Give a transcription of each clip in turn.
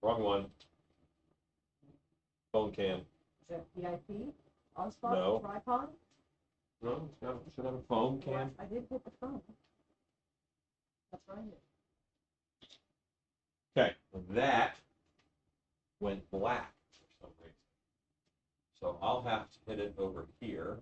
Wrong one. Phone cam. Is that VIP? On spot? No. Tripod? No, it should have a phone cam. I did hit the phone. That's right. Okay, that went black for some reason. So I'll have to hit it over here.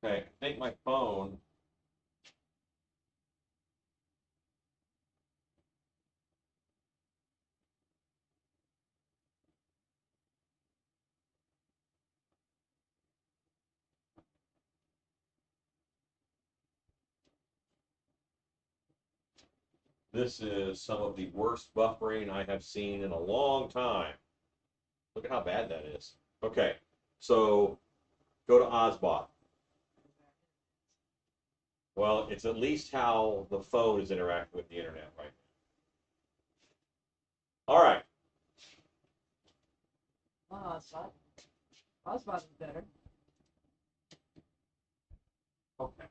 Okay, I think my phone. This is some of the worst buffering I have seen in a long time. Look at how bad that is. Okay, so go to Ozbot. Well, it's at least how the phone is interacting with the internet right now. All right. Osbot is better. Okay.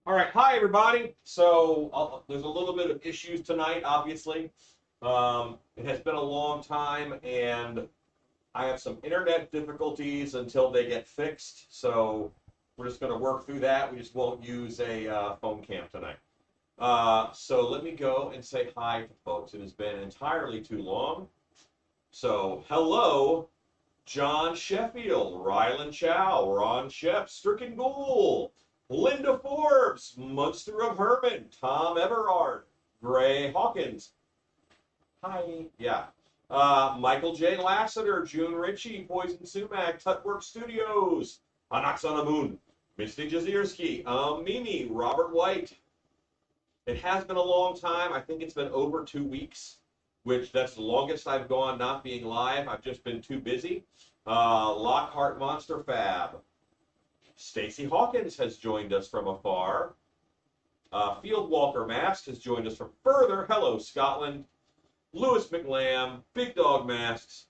All right. Hi, everybody. So there's a little bit of issues tonight, obviously. It has been a long time, and I have some internet difficulties until they get fixed. So we're just going to work through that. We just won't use a phone cam tonight. So let me go and say hi to folks. It has been entirely too long. So hello, John Sheffield, Ryland Chow, Ron Shep, Stricken Ghoul, Linda Forbes, Munster of Herman, Tom Everard, Gray Hawkins. Hi. Yeah. Michael J. Lassiter, June Ritchie, Poison Sumac, Tutwork Studios, Anax on the Moon, Misty Jazierski, Mimi, Robert White. It has been a long time. I think it's been over 2 weeks, which that's the longest I've gone not being live. I've just been too busy. Lockhart Monster Fab. Stacy Hawkins has joined us from afar. Field Walker Mask has joined us from further. Hello, Scotland. Lewis McLam, Big Dog Masks.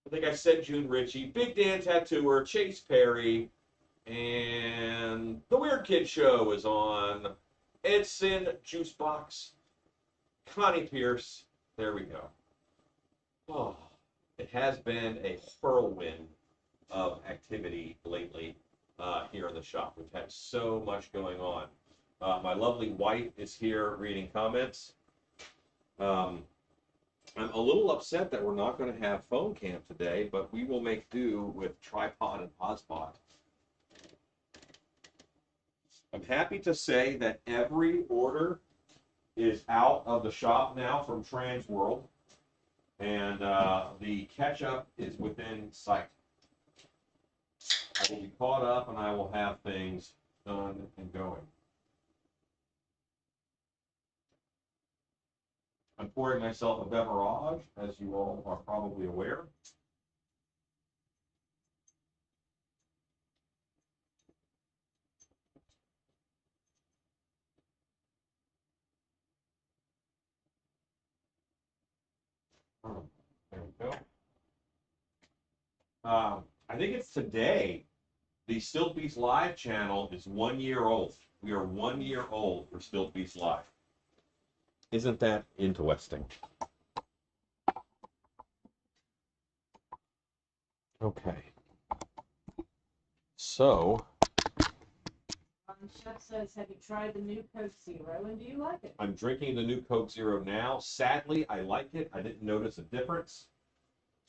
I think I said June Ritchie, Big Dan Tattooer, Chase Perry, and The Weird Kid Show is on. Edson Juicebox, Connie Pierce. There we go. Oh, it has been a whirlwind of activity lately here in the shop. We've had so much going on. My lovely wife is here reading comments. I'm a little upset that we're not going to have phone cam today, but we will make do with Tripod and Ozbot. I'm happy to say that every order is out of the shop now from Transworld, and the catch-up is within sight. I will be caught up, and I will have things done and going. I'm pouring myself a beverage, as you all are probably aware. There we go. I think it's today. The Stiltbeast Live channel is 1 year old. We are 1 year old for Stiltbeast Live. Isn't that interesting? Okay. So. Chef says, have you tried the new Coke Zero, and do you like it? I'm drinking the new Coke Zero now. Sadly, I like it. I didn't notice a difference.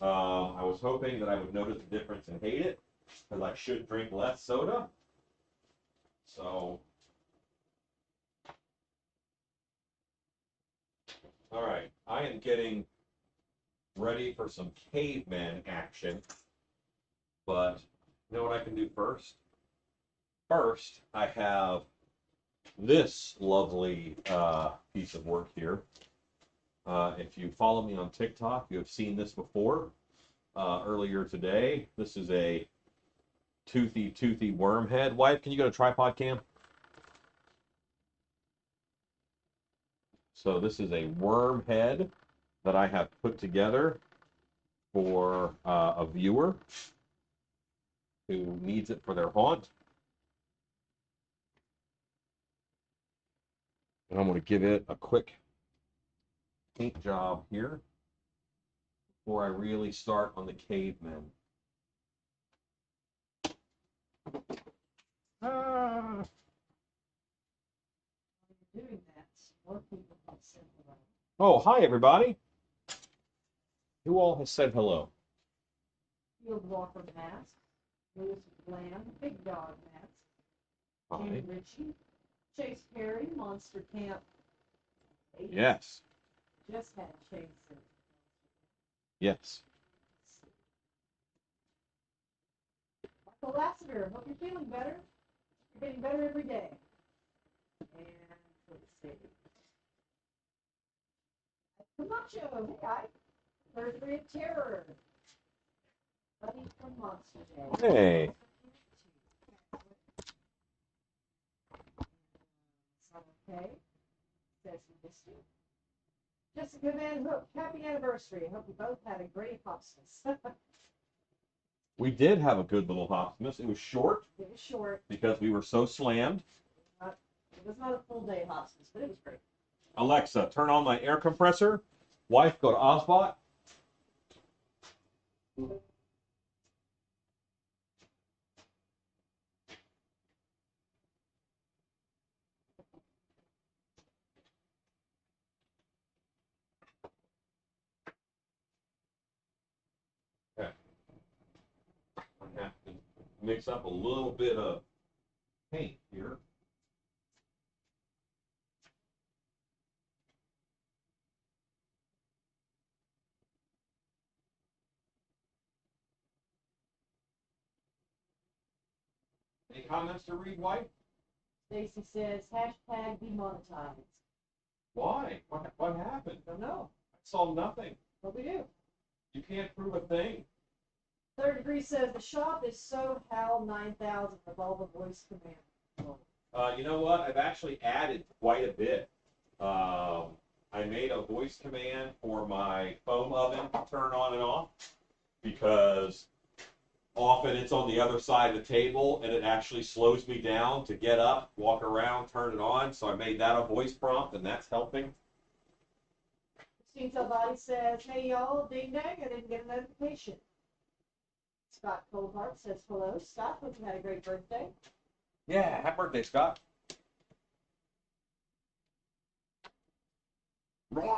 I was hoping that I would notice a difference and hate it, because I should drink less soda. So, all right, I am getting ready for some caveman action, but you know what I can do first? First, I have this lovely piece of work here. If you follow me on TikTok, you have seen this before. Earlier today, this is a toothy worm head. Wife, can you go to tripod cam? So this is a worm head that I have put together for a viewer who needs it for their haunt. And I'm going to give it a quick paint job here before I really start on the cavemen. Ah. Doing that, more people can send hello. Oh, hi everybody. Who all has said hello? Field Walker Mask, Lewis Bland, Big Dog Mask, Hi. Jim Ritchie, Chase Perry, Monster Camp 8. Yes. Just had Chase. Yes. Michael Lassiter, hope you're feeling better. You're getting better every day. And let's see. Camacho, hey, I. Third Degree of Terror. Buddy from Monster Day. Hey. Okay. Says Misty. Jessica Van Hook, happy anniversary. I hope you both had a great Hopsmas. We did have a good little Hopsmas. It was short It was short. because we were so slammed. It was not a full day Hopsmas, but it was great. Alexa, turn on my air compressor. Wife, go to Ozbot. Okay. I have to mix up a little bit of paint here. Any comments to read, Wife? Stacy says, hashtag demonetized. Why? What happened? Don't know. I saw nothing. What we do? You can't prove a thing. Third Degree says, the shop is so HAL 9000 with all the voice command. You know what? I've actually added quite a bit. I made a voice command for my foam oven to turn on and off because often it's on the other side of the table and it actually slows me down to get up, walk around, turn it on. So I made that a voice prompt and that's helping. Christine Salvati says, hey y'all, ding dang, I didn't get a notification. Scott Coldheart says, hello. Scott, hope you had a great birthday. Yeah, happy birthday, Scott. Picks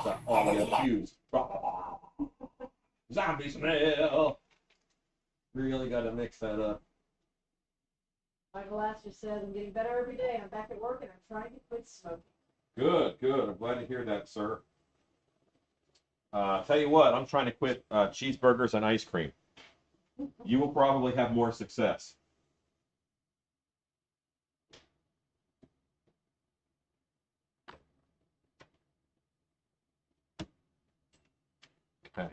up all the other cues. Zombie smell. Really got to mix that up. Michael Astor says, I'm getting better every day. I'm back at work and I'm trying to quit smoking. Good, good. I'm glad to hear that, sir. Tell you what, I'm trying to quit cheeseburgers and ice cream. You will probably have more success. Okay.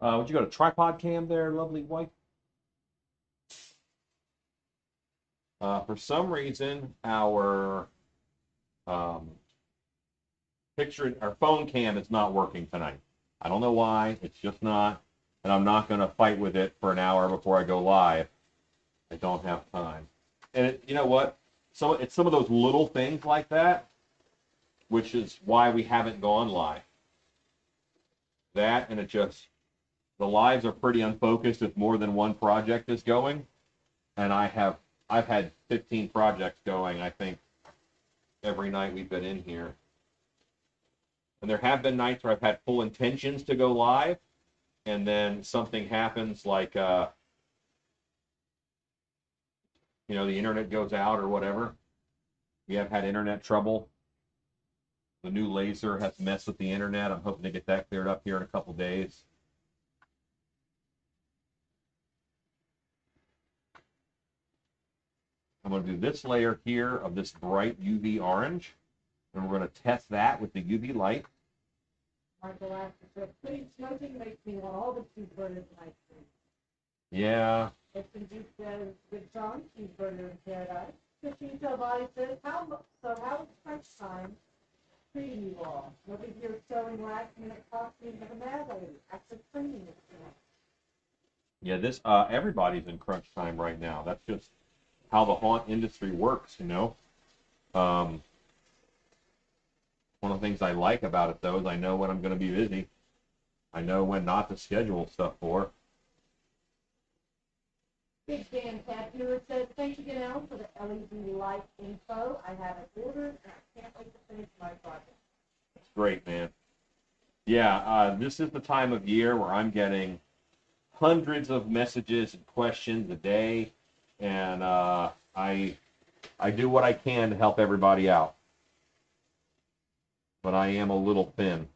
Would you go to tripod cam there, lovely wife? For some reason, our our phone cam is not working tonight. I don't know why. It's just not. And I'm not going to fight with it for an hour before I go live. I don't have time. And you know what? So it's some of those little things like that, which is why we haven't gone live. That and the lives are pretty unfocused if more than one project is going. And I've had 15 projects going, I think, every night we've been in here. And there have been nights where I've had full intentions to go live, and then something happens like, the internet goes out or whatever. We have had internet trouble. The new laser has messed with the internet. I'm hoping to get that cleared up here in a couple days. I'm going to do this layer here of this bright UV orange. and we're going to test that with the UV light. Michael Astor said, "Quitting smoking makes me want all the cheeseburgers in ice cream." Yeah. Edson Duke says, "Good song, cheeseburger in paradise." Christine Salvati says, how is crunch time treating you all? Nobody here is so relaxed and it costs me to the mad lady. Actually cleaning it. Yeah, this everybody's in crunch time right now. That's just how the haunt industry works, you know. One of the things I like about it though is I know when I'm going to be busy. I know when not to schedule stuff for. Big Dan Tattooer says, "Thank you, Janelle, for the LED light info. I have it ordered and I can't wait to finish my project." It's great, man. Yeah, this is the time of year where I'm getting hundreds of messages and questions a day, and I do what I can to help everybody out. But I am a little thin.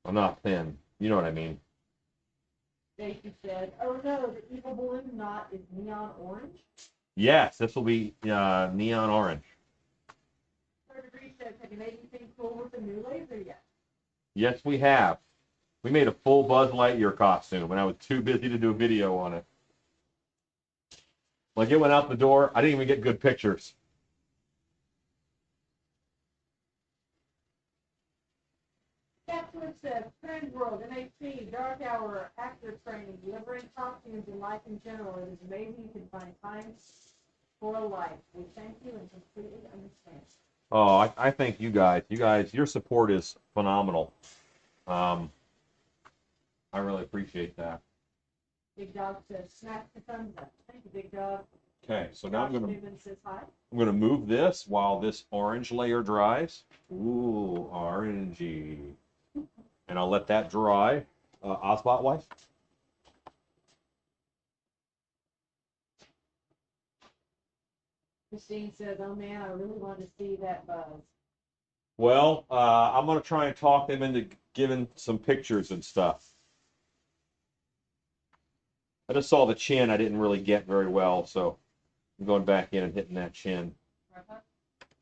I'm not thin. You know what I mean. Stacy said, "Oh no, the evil balloon knot is neon orange." Yes, this will be neon orange. Third degree says, "Have you made anything cool with the new laser yet?" Yes, we have. We made a full Buzz Lightyear costume, and I was too busy to do a video on it. Like, it went out the door. I didn't even get good pictures. Catwood says, "Trend World, NHC, Dark Hour, actor training, delivering costumes and life in general. It is amazing you can find time for life. We thank you and completely understand." Oh, I thank you guys. You guys, your support is phenomenal. I really appreciate that. Big Dog says, "Smack the thumbs up." Thank you, Big Dog. Okay, so now Josh Newman says hi. I'm gonna move this while this orange layer dries. Ooh, orangey. And I'll let that dry. Osbot wife. Christine says, "Oh man, I really want to see that Buzz." Well, I'm gonna try and talk them into giving some pictures and stuff. I just saw the chin. I didn't really get very well, so I'm going back in and hitting that chin.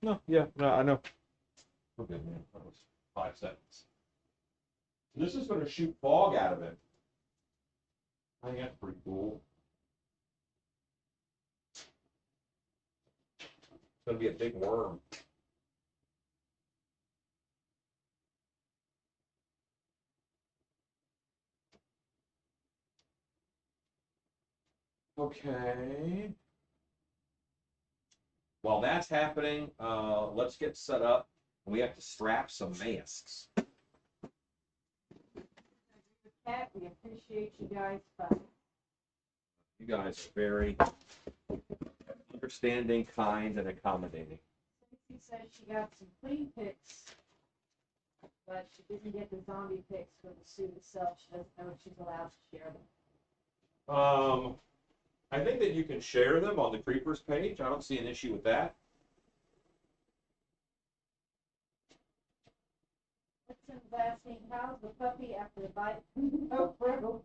No, yeah, no, I know. We're good, man. That was 5 seconds. This is going to shoot fog out of it. I think that's pretty cool. It's going to be a big worm. Okay. While that's happening, let's get set up. We have to strap some masks. Cat, we appreciate you guys. But You guys are very understanding, kind, and accommodating. Stacy says she got some clean pics, but she didn't get the zombie pics for the suit itself. She doesn't know if she's allowed to share them. I think that you can share them on the Creepers page. I don't see an issue with that. What's asking, how's the puppy after the bite? Oh, bro.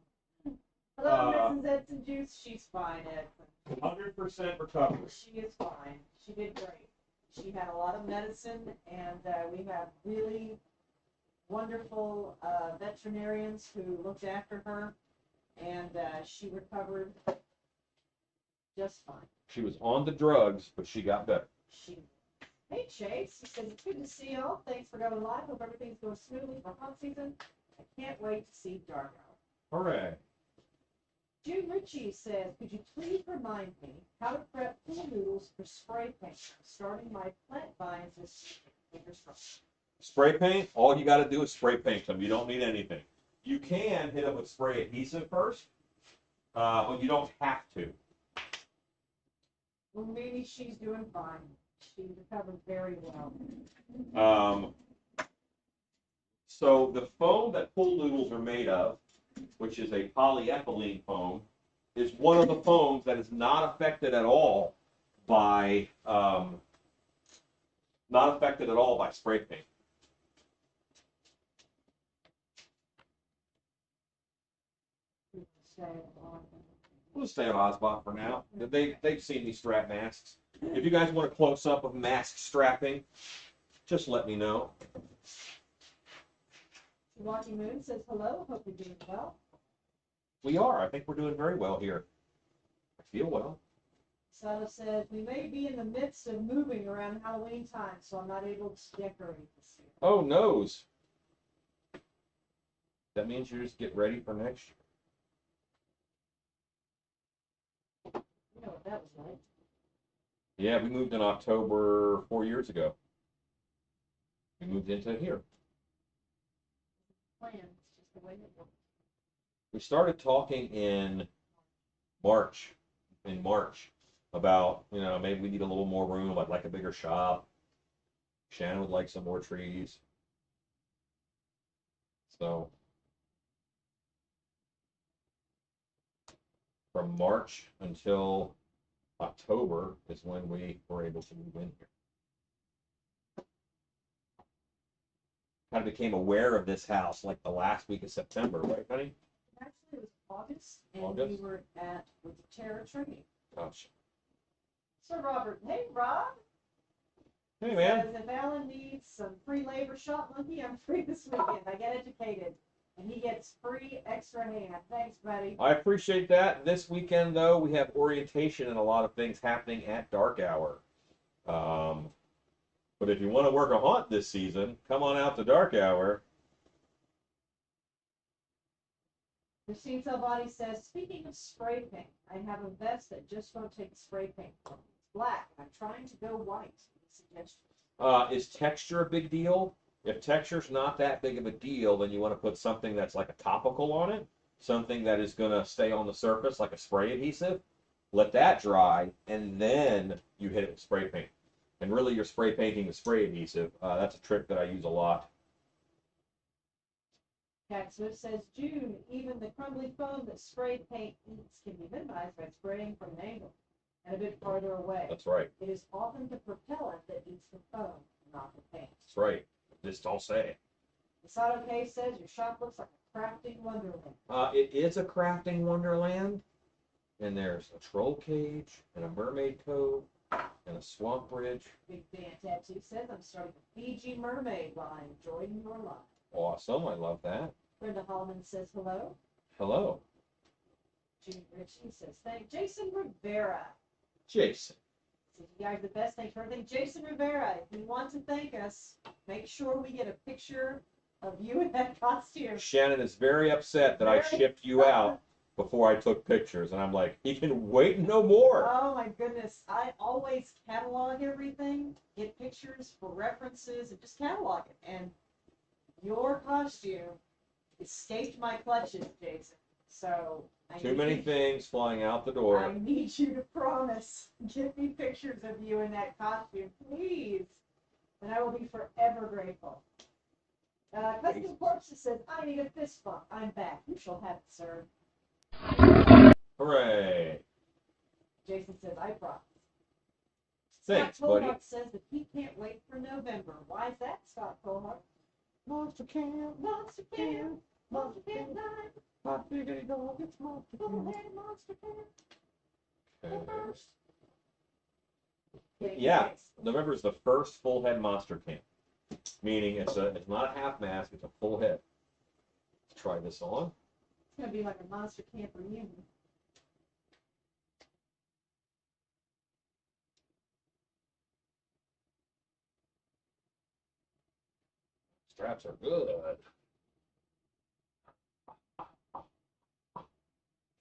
Hello, Mrs. Edson Juice. She's fine, Edson. 100% recovery. She is fine. She did great. She had a lot of medicine, and we have really wonderful veterinarians who looked after her, and she recovered just fine. She was on the drugs, but she got better. Hey, Chase. He says, "It's good to see y'all. Thanks for going live. Hope everything's going smoothly for hunt season. I can't wait to see Dark Hour." Hooray. June Ritchie says, "Could you please remind me how to prep pool noodles for spray paint? I'm starting my plant vines this fingers crossed." Spray paint, all you got to do is spray paint them. You don't need anything. You can hit them with spray adhesive first, but you don't have to. Well, maybe she's doing fine. She recovered very well. So the foam that pool noodles are made of, which is a polyethylene foam, is one of the foams that is not affected at all by spray paint. We'll just stay on Osbot for now. They've seen these strap masks. If you guys want a close up of mask strapping, just let me know. Walking Moon says hello. Hope you're doing well. We are. I think we're doing very well here. I feel well. Salo says we may be in the midst of moving around Halloween time, so I'm not able to decorate this year. Oh, noes. That means you just get ready for next year. You know what that was like. Yeah, we moved in October 4 years ago. We moved into here. Plan. It's just the way it works. We started talking in March. About, maybe we need a little more room. I'd like a bigger shop. Shannon would like some more trees. So from March until October is when we were able to move in here. Kind of became aware of this house like the last week of September, right, honey? Actually, it was August, and August? we were at with the Terror training. Gosh. Sir Robert, hey Rob. Hey, man. Says if Alan needs some free labor shop monkey, I'm free this weekend. I get educated, and he gets free extra hand. Thanks, buddy. I appreciate that. This weekend, though, we have orientation and a lot of things happening at dark hour. But if you want to work a haunt this season, come on out to dark hour. Christine Salvati says, speaking of spray paint, I have a vest that just won't take spray paint from me. It's black, and I'm trying to go white. Any suggestions? Is texture a big deal? If texture's not that big of a deal, then you want to put something that's like a topical on it, something that is going to stay on the surface like a spray adhesive. Let that dry, and then you hit it with spray paint. And really, you're spray painting with spray adhesive. That's a trick that I use a lot. Cat Swift says, June, even the crumbly foam that spray paint eats can be minimized by spraying from an angle and a bit farther away. That's right. It is often the propellant that eats the foam, not the paint. That's right. Just don't say it. Masato K says, your shop looks like a crafting wonderland. It is a crafting wonderland. And there's a troll cage and a mermaid cove and a swamp bridge. Big Fan Tattoo says, I'm starting a Fiji mermaid line, enjoying your life. Awesome. I love that. Brenda Hallman says, hello. Hello. Jimmy Ritchie says, thank Jason Rivera. Jason. Says, you guys are the best. Thanks for everything. Jason Rivera, if you want to thank us, make sure we get a picture of you in that costume. Shannon is very upset that I shipped you out before I took pictures. And I'm like, he can wait no more. Oh my goodness. I always catalog everything, get pictures for references, and just catalog it. And your costume escaped my clutches, Jason. So Too many things flying out the door. I need you to promise. Give me pictures of you in that costume, please. And I will be forever grateful. Custom Corpses says, I need a fist bump. I'm back. You shall have it, sir. Hooray. Jason says, I promise. Thanks, Scott buddy. Colhart says that he can't wait for November. Why is that, Scott Colhart? Monster camp. Monster camp. Monster camp night. My diggity dog, it's monster camp. Full-head monster camp. Yeah, November is the first full head monster camp. Meaning it's not a half mask, it's a full head. Let's try this on. It's going to be like a monster camp reunion. Straps are good.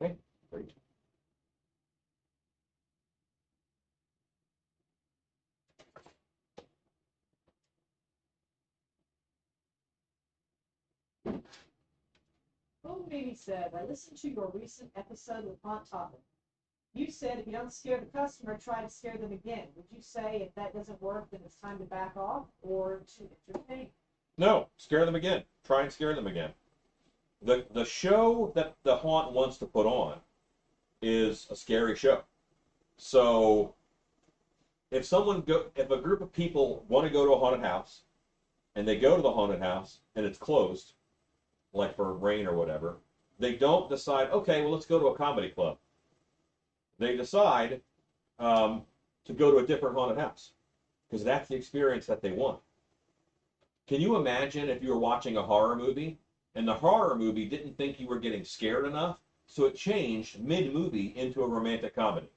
Okay, great. Oh, Mimi said, I listened to your recent episode with Haunt Topic. You said if you don't scare the customer, try to scare them again. Would you say if that doesn't work, then it's time to back off or to entertain? No, scare them again. Try and scare them again. The show that the haunt wants to put on is a scary show. So if a group of people want to go to a haunted house and they go to the haunted house and it's closed, like for rain or whatever, they don't decide, okay, well, let's go to a comedy club. They decide to go to a different haunted house because that's the experience that they want. Can you imagine if you were watching a horror movie and the horror movie didn't think you were getting scared enough, so it changed mid-movie into a romantic comedy?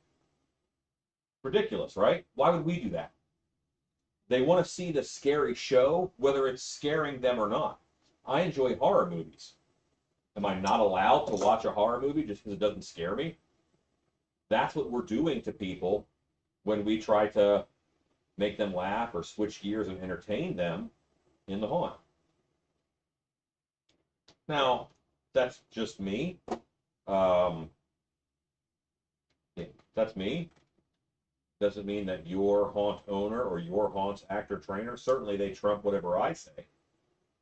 Ridiculous, right? Why would we do that? They want to see the scary show, whether it's scaring them or not. I enjoy horror movies. Am I not allowed to watch a horror movie just because it doesn't scare me? That's what we're doing to people when we try to make them laugh or switch gears and entertain them in the haunt. Now, that's just me. Um, yeah, that's me. Doesn't mean that your haunt owner or your haunt's actor trainer, certainly they trump whatever I say.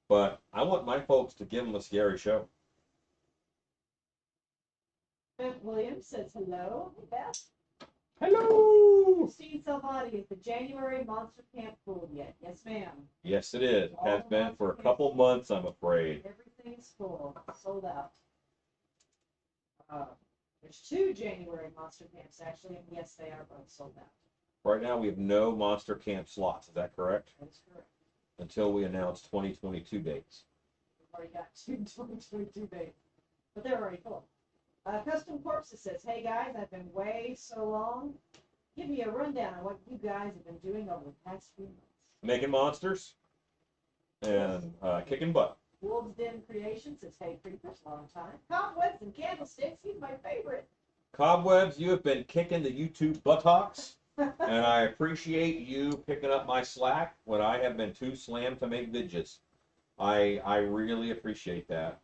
But I want my folks to give them a scary show. Beth Williams says hello. Hey, Beth. Hello! Christine Salvati, is the January Monster Camp full yet? Yes, ma'am. Yes, it is. It has been for a couple months, I'm afraid. Everything's full, sold out. There's 2 January Monster Camps, actually, and yes, they are both sold out. Right now, we have no Monster Camp slots. Is that correct? That's correct. Until we announce 2022 dates. We've already got 2 2022 dates, but they're already full. Custom Corpses says, hey guys, I've been away so long. Give me a rundown on what you guys have been doing over the past few months. Making monsters and kicking butt. Wolves Den Creation says, hey creepers, long time. Cobwebs and Candlesticks, he's my favorite. Cobwebs, you have been kicking the YouTube buttocks, and I appreciate you picking up my slack when I have been too slammed to make vidges. I really appreciate that.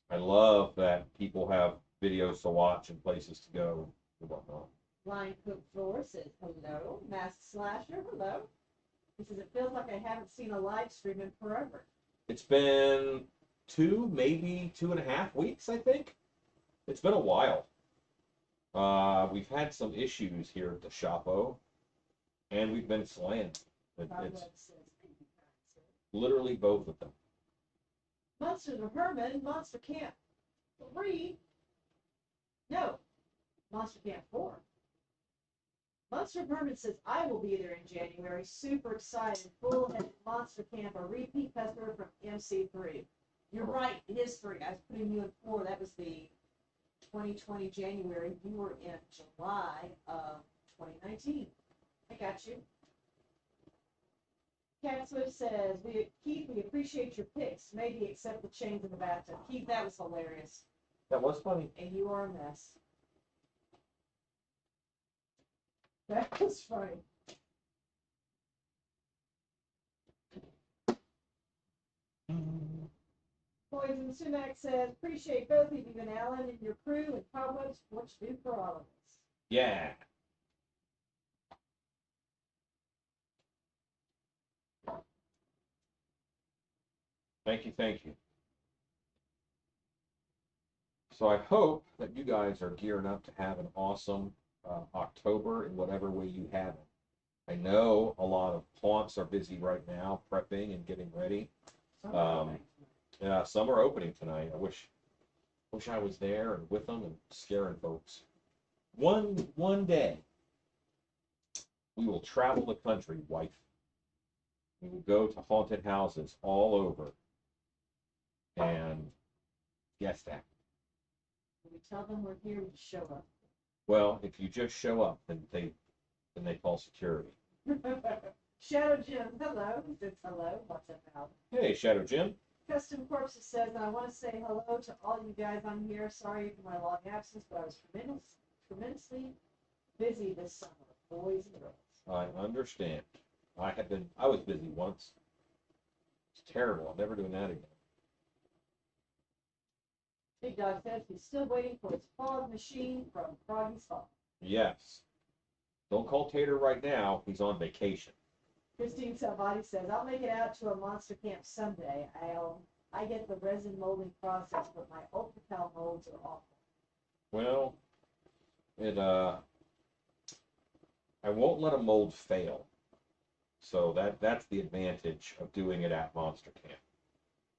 I love that people have videos to watch and places to go and whatnot. Line Cook Floor says, hello. Mask Slasher, hello. He says, it feels like I haven't seen a live stream in forever. It's been 2, maybe 2.5 weeks, I think. It's been a while. We've had some issues here at the Shopo, and we've been slammed. It's literally both of them. Monsters of Herman, Monster Camp 3. No, Monster Camp 4. Monster of Herman says, I will be there in January. Super excited. Full-headed Monster Camp, a repeat customer from MC3. You're right, it is 3. I was putting you in 4. That was the 2020 January. You were in July of 2019. I got you. Cat Swift says, Keith, we appreciate your picks. Maybe except the chains in the bathtub. Keith, that was hilarious. That was funny. And you are a mess. That was funny. Poison Sumac says, appreciate both of you and Alan and your crew and Cobwebs for what you do for all of us. Yeah. Thank you, thank you. So I hope that you guys are gearing up to have an awesome October in whatever way you have it. I know a lot of haunts are busy right now, prepping and getting ready. Yeah, some are opening tonight. I wish I was there and with them and scaring folks. One day, we will travel the country, wife. We will go to haunted houses all over and guest act. We tell them we're here to show up. Well, if you just show up, then they call security. Shadow Jim, hello. He says hello. What's up, Al? Hey, Shadow Jim. Custom Corpses says, and I want to say hello to all you guys on here. Sorry for my long absence, but I was tremendously busy this summer, boys and girls. I understand. I was busy once. It's terrible. I'm never doing that again. Big Dog says he's still waiting for his fog machine from Froggy's Fall. Yes. Don't call Tater right now. He's on vacation. Christine Salvati says, I'll make it out to a monster camp someday. I get the resin molding process, but my ultra-cal molds are awful. Well, I won't let a mold fail. So that's the advantage of doing it at Monster Camp.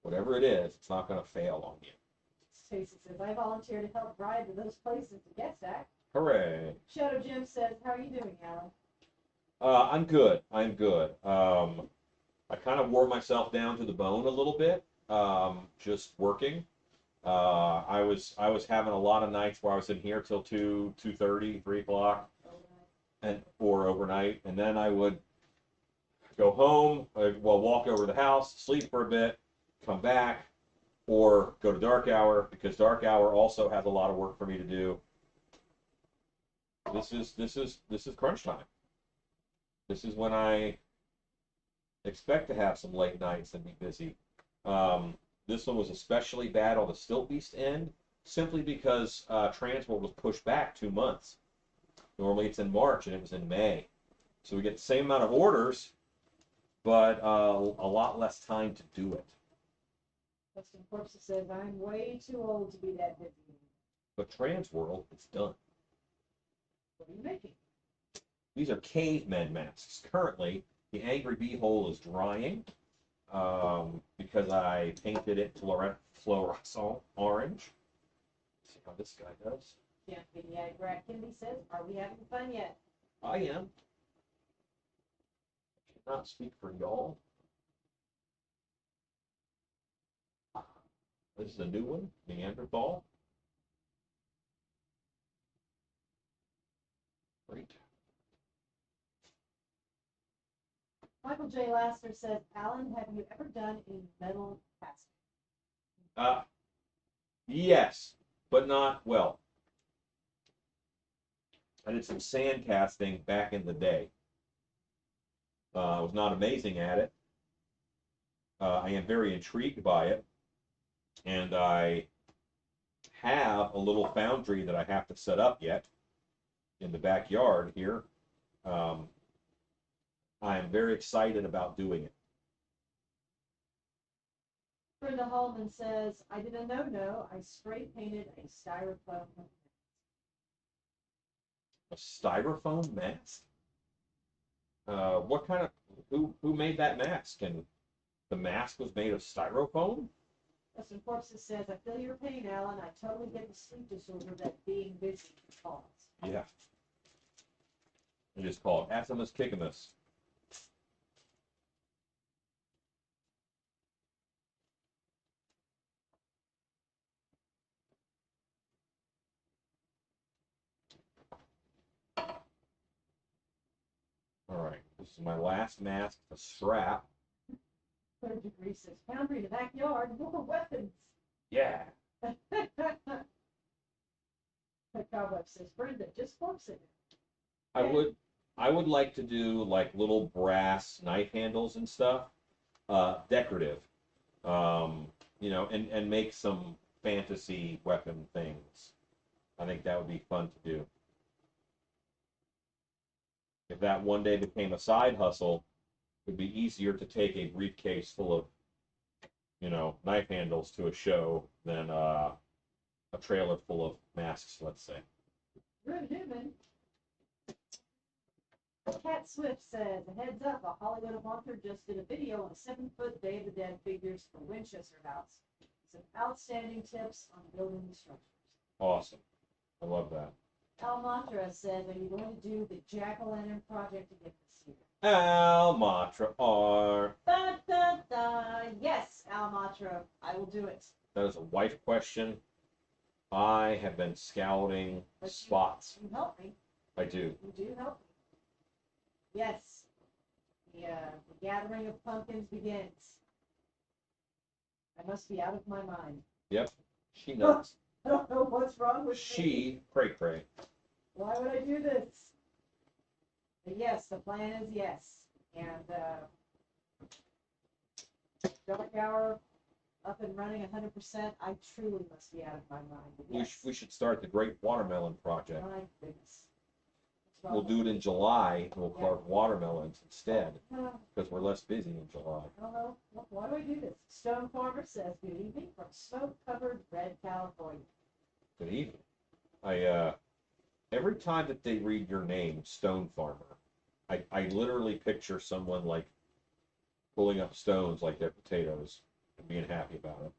Whatever it is, it's not going to fail on you. Stacy says, I volunteer to help ride to those places to guest act. Hooray. Shadow Jim says, how are you doing, Alan? I'm good. I'm good. I kind of wore myself down to the bone a little bit, just working. I was having a lot of nights where I was in here till 2:30, 3 o'clock, and or overnight, and then I would go home, well, walk over the house, sleep for a bit, come back, or go to dark hour because dark hour also has a lot of work for me to do. This is crunch time. This is when I expect to have some late nights and be busy. This one was especially bad on the Stiltbeast end, simply because transport was pushed back 2 months. Normally it's in March and it was in May, so we get the same amount of orders, but a lot less time to do it. Justin Corpse says, I'm way too old to be that busy. But Transworld, it's done. What are you making? These are cavemen masks. Currently, the Angry Bhole is drying because I painted it fluorescent orange. Let's see how this guy does. Yeah, Brad Kennedy says, are we having fun yet? I am. I cannot speak for y'all. This is a new one, Neanderthal. Great. Michael J. Laster says, Alan, have you ever done any metal casting? Yes, but not well. I did some sand casting back in the day. I was not amazing at it. I am very intrigued by it, and I have a little foundry that I have to set up yet in the backyard here. I am very excited about doing it. Brenda Hallman says, I did a no-no. I spray painted a styrofoam. A styrofoam mask? What kind of who made that mask? And the mask was made of styrofoam? Justin Corpses says, I feel your pain, Alan. I totally get the sleep disorder that being busy causes. Yeah. They just call it Atimus Kickamus. All right, this is my last mask, a strap. Third degree says, foundry in the backyard, more weapons. Yeah. The cowboy says, Brenda, just corpse it. I would like to do like little brass knife handles and stuff, decorative, and make some fantasy weapon things. I think that would be fun to do. If that one day became a side hustle, it would be easier to take a briefcase full of, knife handles to a show than a trailer full of masks, let's say. Good human. Cat Swift says, a heads up, a Hollywood author just did a video on 7-foot Day of the Dead figures for Winchester House. Some outstanding tips on building the structures. Awesome. I love that. Al Matra says, are you going to do the Jack-o'-lantern project again this year? Al Matra R. Da, da, da. Yes, Al Matra, I will do it. That is a wife question. I have been scouting But spots. You help me. I do. You do help me. Yes. The gathering of pumpkins begins. I must be out of my mind. Yep. She knows. I don't know what's wrong with me. She, pray. Why would I do this? But yes, the plan is yes. And dark hour up and running 100%. I truly must be out of my mind. But yes. We should start the Great Watermelon Project. My goodness. We'll do it in July. We'll carve watermelons instead Oh, because we're less busy in July. I don't know. Why do I do this? Stone Farmer says, good evening from smoke-covered red California. Good evening. Every time that they read your name, Stone Farmer, I literally picture someone like pulling up stones like they're potatoes and being happy about it,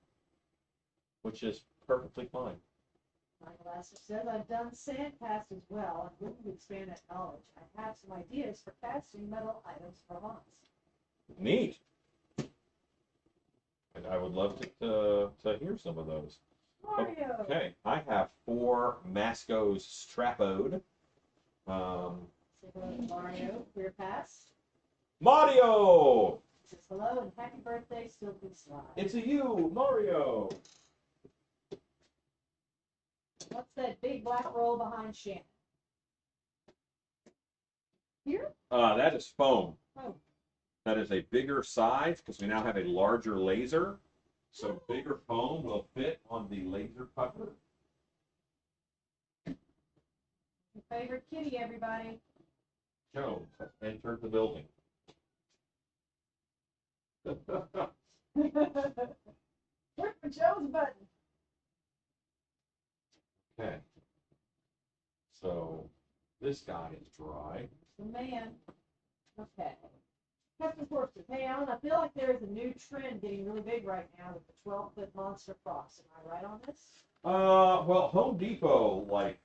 which is perfectly fine. Michael Astor says, I've done sand cast as well and looking to expand that knowledge. I have some ideas for casting metal items for haunts. Neat. And I would love to hear some of those. Mario! Okay, I have 4 Masco's Strapode. Say hello to Mario, Queer Pass. Mario! Says hello and happy birthday, Stiltbeast Live. It's a you, Mario! What's that big black roll behind Shannon? Here? That is foam. Oh. That is a bigger size because we now have a larger laser. So bigger foam will fit on the laser cutter. Your favorite kitty, everybody. Jones has entered the building. Look for Joe's button. Okay. So this guy is dry. The man. Okay. Captain Forster. Hey, Alan, I feel like there is a new trend getting really big right now with the 12-foot monster cross. Am I right on this? Well, Home Depot, like,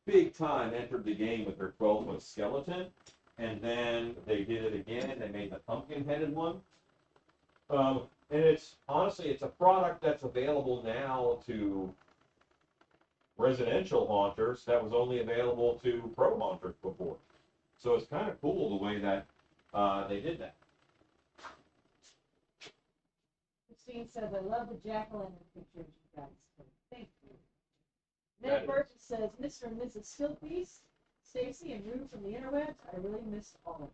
big time entered the game with their 12-foot skeleton. And then they did it again. They made the pumpkin-headed one. And it's, honestly, it's a product that's available now to residential haunters that was only available to pro haunters before. So it's kind of cool the way that they did that. Christine says, I love the jack-o'-lantern pictures you guys took. Thank you. That Ned Burton says, Mr. and Mrs. Stiltbeast, Stacy and Rue from the interwebs, I really missed all of them.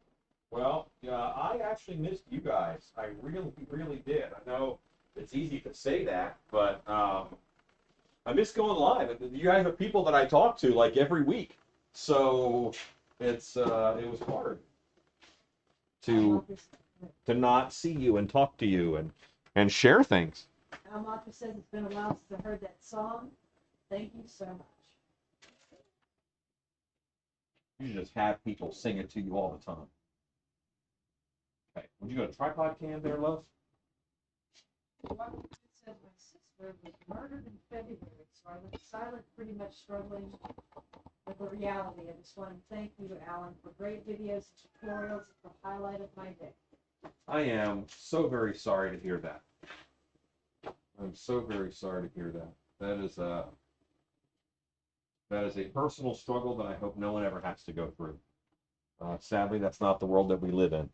Well, I actually missed you guys. I really, really did. I know it's easy to say that, but I miss going live. You guys are people that I talk to like every week, so it was hard to not see you and talk to you and share things. Almatra says it's been a while since I heard that song. Thank you so much. You just have people sing it to you all the time. Okay, would you go to tripod cam there, love? Robert says my sister was murdered in February, so I went silent, pretty much struggling with the reality. I just want to thank you, Alan, for great videos and tutorials. It's the highlight of my day. I am so very sorry to hear that. I'm so very sorry to hear that. That is a personal struggle that I hope no one ever has to go through. Sadly, that's not the world that we live in.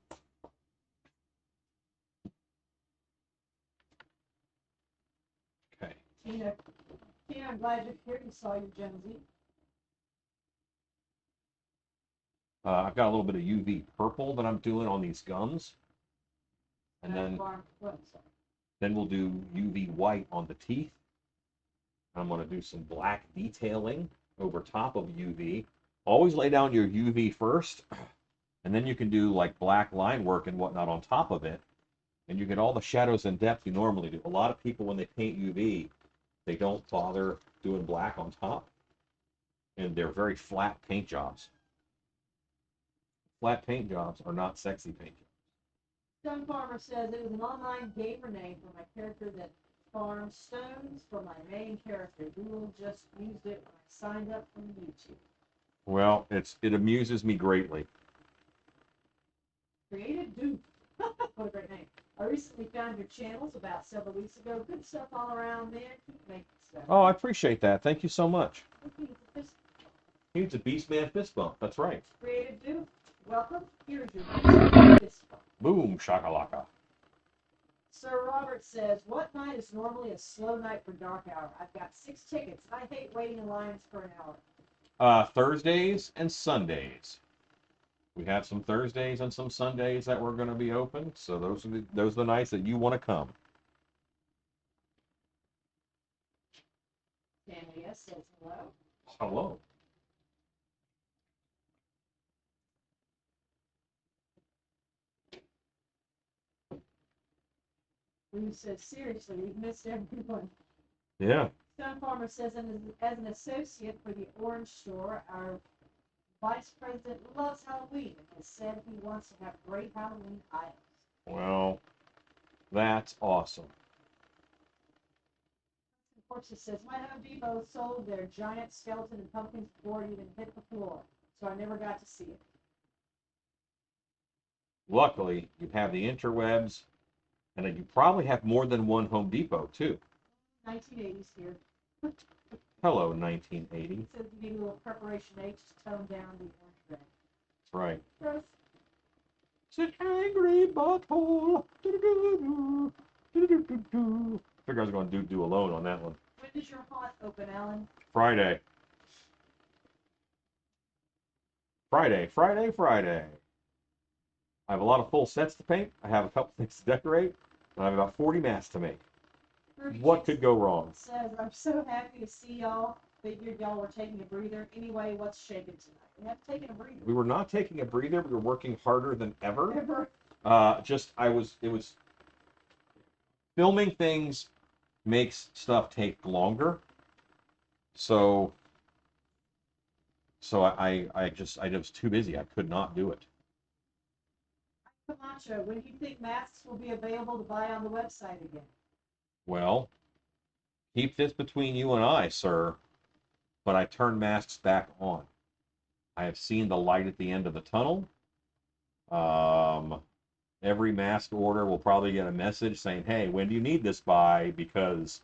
Okay. Tina, I'm glad you're here. You saw your Jonesy. I've got a little bit of UV purple that I'm doing on these gums. And then we'll do UV white on the teeth. I'm going to do some black detailing over top of UV. Always lay down your UV first, and then you can do like black line work and whatnot on top of it. And you get all the shadows and depth you normally do. A lot of people, when they paint UV, they don't bother doing black on top. And they're very flat paint jobs. Flat paint jobs are not sexy paint jobs. Stone Farmer says it was an online gamer name for my character that farmed stones for my main character. Google just used it when I signed up from YouTube. Well, it amuses me greatly. Creative Duke. What a great name. I recently found your channels about several weeks ago. Good stuff all around, man. Keep making stuff. Oh, I appreciate that. Thank you so much. He needs He needs a fist a Beastman fist bump. That's right. Creative Duke. Welcome. Here's your Beastman fist bump. Boom, shakalaka. Sir Robert says, what night is normally a slow night for Dark Hour? I've got 6 tickets. I hate waiting in lines for an hour. Thursdays and Sundays. We have some Thursdays and some Sundays that we're going to be open. So those are the nights that you want to come. Tammy S. says hello. Hello. Who says, seriously, we've missed everyone. Yeah. Stone Farmer says, as an associate for the Orange Store, our vice president loves Halloween and has said he wants to have great Halloween items. Well, that's awesome. Corpse says, my Home Depot sold their giant skeleton and pumpkins before it even hit the floor, so I never got to see it. Luckily, you have the interwebs, and then you probably have more than one Home Depot, too. 1980s here. Hello, 1980. It says you need a little preparation H to tone down the orange red. That's right. Gross. It's an angry butthole. Do-do-do-do. Do-do-do-do-do. Figure I was going to do alone on that one. When does your haunt open, Alan? Friday. Friday. I have a lot of full sets to paint. I have a couple things to decorate. And I have about 40 masks to make. Ruby What Chicks could go wrong? says, I'm so happy to see y'all. Figured y'all were taking a breather. Anyway, what's shaking tonight? We haven't taken a breather. We were not taking a breather. We were working harder than ever. Ever. It was filming things makes stuff take longer. So I was too busy. I could not do it. Camacho, when do you think masks will be available to buy on the website again? Well, keep this between you and I, sir. But I turned masks back on. I have seen the light at the end of the tunnel. Every mask order will probably get a message saying, hey, when do you need this by? Because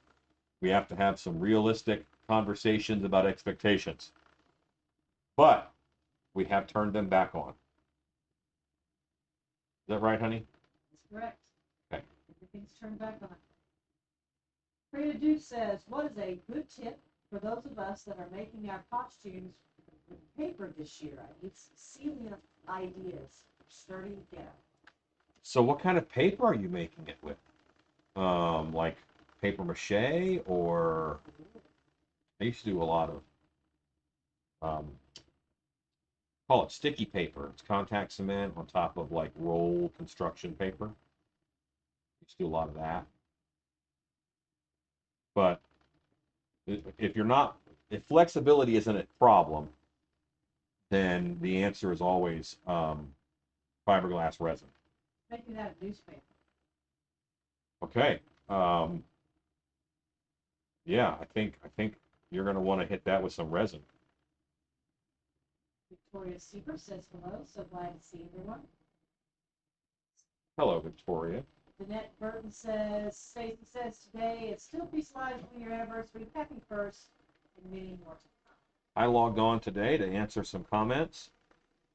we have to have some realistic conversations about expectations. But we have turned them back on. Is that right, honey? That's correct. Okay. Everything's turned back on. Freya Duke says, what is a good tip for those of us that are making our costumes with paper this year? I need some salient ideas. Sturdy get up. So what kind of paper are you making it with? Like paper mache, or I used to do a lot of call it sticky paper. It's contact cement on top of like rolled construction paper. Used to do a lot of that. But if flexibility isn't a problem, then the answer is always fiberglass resin. Making that a newspaper. Okay. Yeah, I think you're going to want to hit that with some resin. Victoria Seeper says hello. So glad to see everyone. Hello, Victoria. Danette Burton says, Stacy says today it's Stiltbeast Live's 1-year anniversary. Happy first and many more to come. I logged on today to answer some comments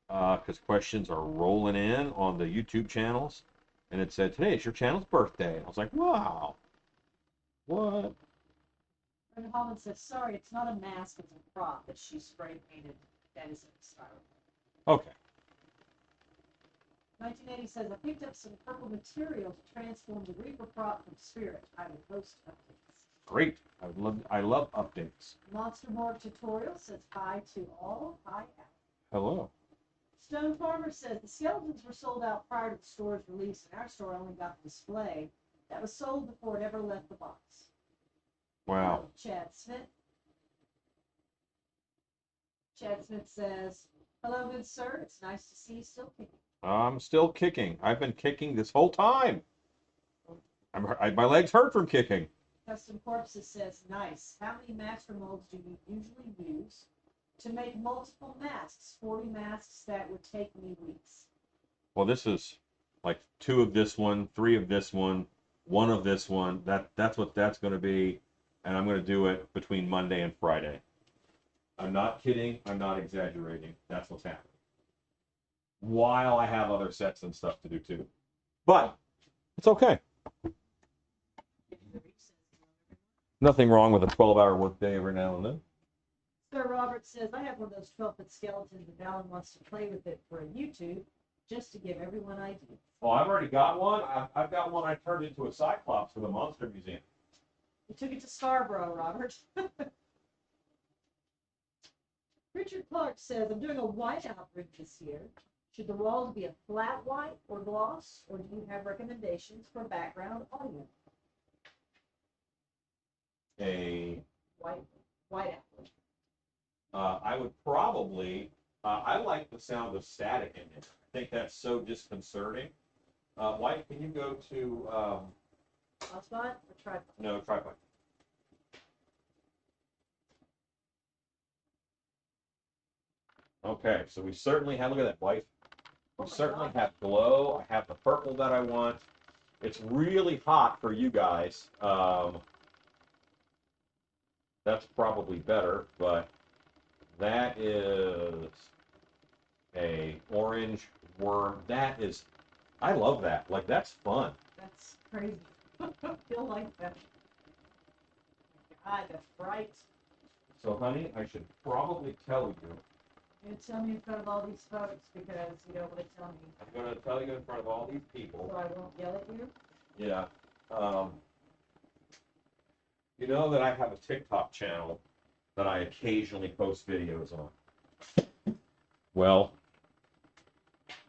because questions are rolling in on the YouTube channels. And it said, today is your channel's birthday. I was like, wow. What? Brenda Holland says, sorry, it's not a mask, it's a prop that she spray painted. That isn't styrofoam. Okay. 1980 says, I picked up some purple material to transform the Reaper prop from Spirit. I will post updates. Great. I love updates. Monster Morgue Tutorial says, hi to all. Hi, Al. Hello. Stone Farmer says, the skeletons were sold out prior to the store's release, and our store only got the display that was sold before it ever left the box. Wow. Chad Smith. Chad Smith says, hello, good sir. It's nice to see you still kicking. I'm still kicking. I've been kicking this whole time. My legs hurt from kicking. Custom Corpses says, nice. How many master molds do you usually use to make multiple masks? 40 masks, that would take me weeks. Well, this is like 2 of this one, 3 of this one, 1 of this one. That's what that's going to be. And I'm going to do it between Monday and Friday. I'm not kidding. I'm not exaggerating. That's what's happening. While I have other sets and stuff to do too. But it's okay. Nothing wrong with a 12-hour workday every now and then. Sir Robert says, I have one of those 12-foot skeletons and Alan wants to play with it for YouTube just to give everyone ideas. Oh, I've already got one. I've got one I turned into a Cyclops for the Monster Museum. You took it to Scarborough, Robert. Richard Clark says, I'm doing a whiteout rig this year. Should the walls be a flat white or gloss, or do you have recommendations for background audio? A Whiteout rig. I would probably, I like the sound of static in it. I think that's so disconcerting. White, can you go to, Hotspot or tripod? no, tripod. Okay, so we certainly have, look at that white. We certainly have glow. I have the purple that I want. It's really hot for you guys. That's probably better, but that is a orange worm. That is, I love that. Like, that's fun. That's crazy. I feel like that. God, that's bright. So, honey, I should probably tell you. You tell me in front of all these folks because you don't want to tell me. I'm going to tell you in front of all these people. So I won't yell at you? Yeah. You know that I have a TikTok channel that I occasionally post videos on. Well,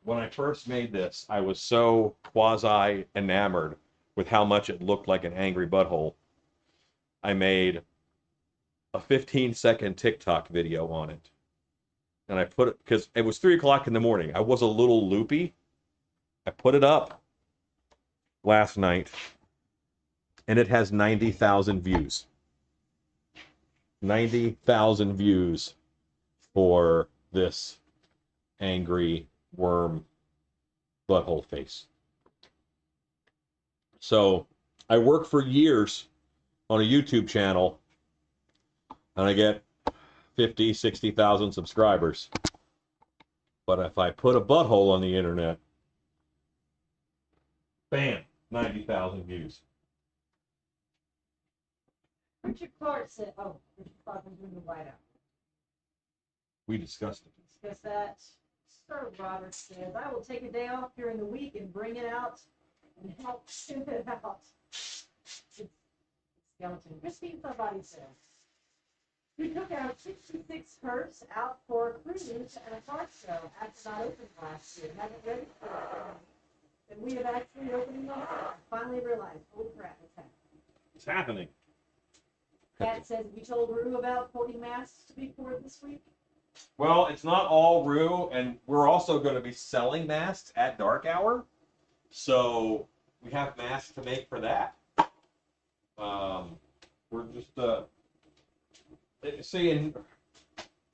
when I first made this, I was so quasi enamored with how much it looked like an angry butthole. I made a 15-second TikTok video on it. And I put it, because it was 3 o'clock in the morning. I was a little loopy. I put it up last night, and it has 90,000 views. 90,000 views for this angry worm butthole face. So I worked for years on a YouTube channel, and I get 50, 60,000 subscribers. But if I put a butthole on the internet, bam, 90,000 views. Richard Clark said, oh, Richard Clark was doing the whiteout. We discussed it. Discuss that. Sir Robert says, I will take a day off during the week and bring it out and help ship it out. It's skeleton. Christine somebody says, we took our 66 hearse out for a cruise and a car show after not open last year. Haven't ready for it. And we have actually opened them up. Finally realized, holy crap, it's happening. It's happening. Kat says, we told Rue about 40 masks to be poured this week. Well, it's not all Rue, and we're also going to be selling masks at dark hour. So we have masks to make for that. We're just seeing.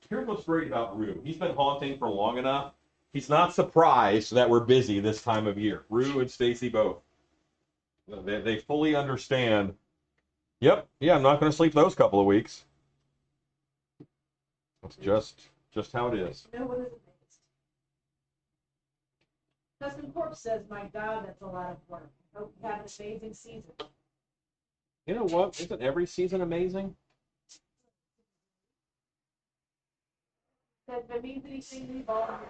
Here's what's great about Rue. He's been haunting for long enough. He's not surprised that we're busy this time of year. Rue and Stacy both. They fully understand. Yep. Yeah, I'm not going to sleep those couple of weeks. It's just how it is. No one is amazed. Custom Corp says, my God, that's a lot of work. Hope you have an amazing season. You know what? Isn't every season amazing? Says, if it means anything, we've all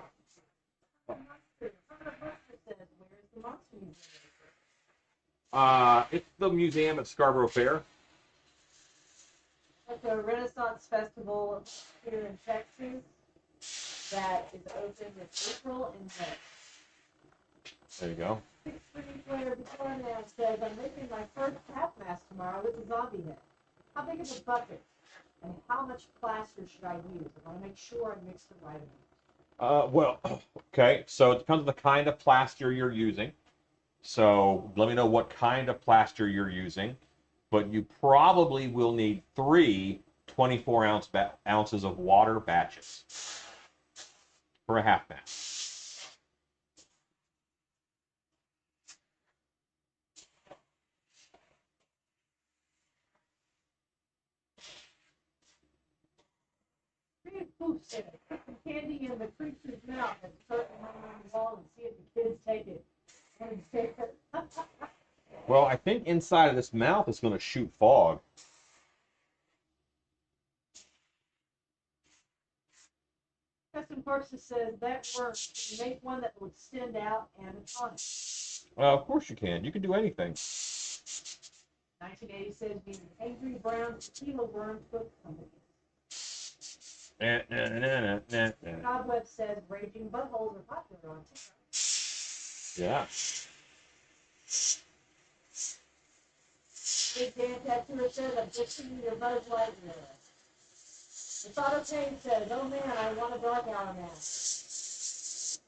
says, where's the monster museum? It's the museum at Scarborough Fair. At the Renaissance Festival here in Texas that is open in April and May. There you go. Six Screen Player before now says, I'm making my first half mask tomorrow with a zombie head. How big is a bucket? And how much plaster should I use? I want to make sure I mix the right amount. Well, okay. So it depends on the kind of plaster you're using. So let me know what kind of plaster you're using. But you probably will need 3 24 ounces of water batches for a half mask. Creative Poof said, put some candy in the creature's mouth and put it on the wall and see if the kids take it. And take it. Well, I think inside of this mouth is going to shoot fog. Custom Corpses says that works. Can you make one that will extend out and it's on it? Of course you can. You can do anything. 1980 says the angry brown tequila worm cook company. Cobweb says raging buttholes are popular on TikTok. Yeah. Big Dan Tattooer says I'm just seeing your Buzz Lightyear. The Auto Chain says, oh man, I want a dark hour mask.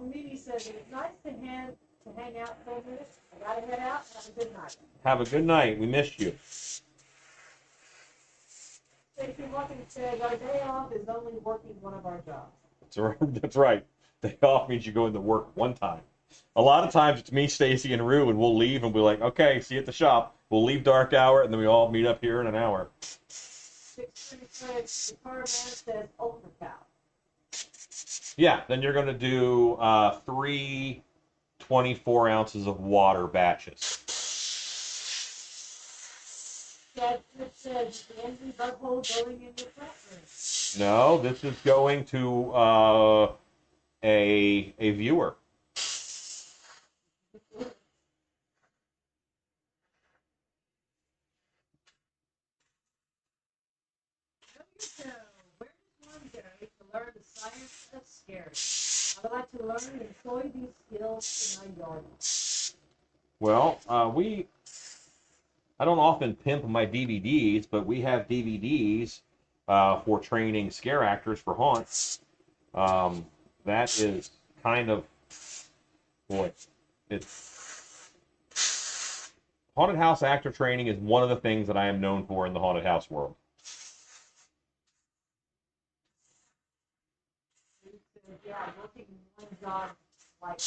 Mimi says it's nice to hang out for a minute. I gotta head out. Have a good night. Have a good night. We missed you. Stacy Watkins says our day off is only working one of our jobs. That's right. Day off means you go into work one time. A lot of times it's me, Stacy, and Rue, and we'll leave and we're like, okay, see you at the shop. We'll leave dark hour, and then we all meet up here in an hour. 636, the car man says ultra cow. Yeah, then you're going to do 3 24 ounces of water batches. That says the envy butthole going in the front room. No, this is going to a viewer. Where does one go to learn the science of scary? I would like to learn and employ these skills in my yard. Well, I don't often pimp my DVDs, but we have DVDs for training scare actors for haunts. That is kind of, boy, it's haunted house actor training is one of the things that I am known for in the haunted house world. Yeah, working one job like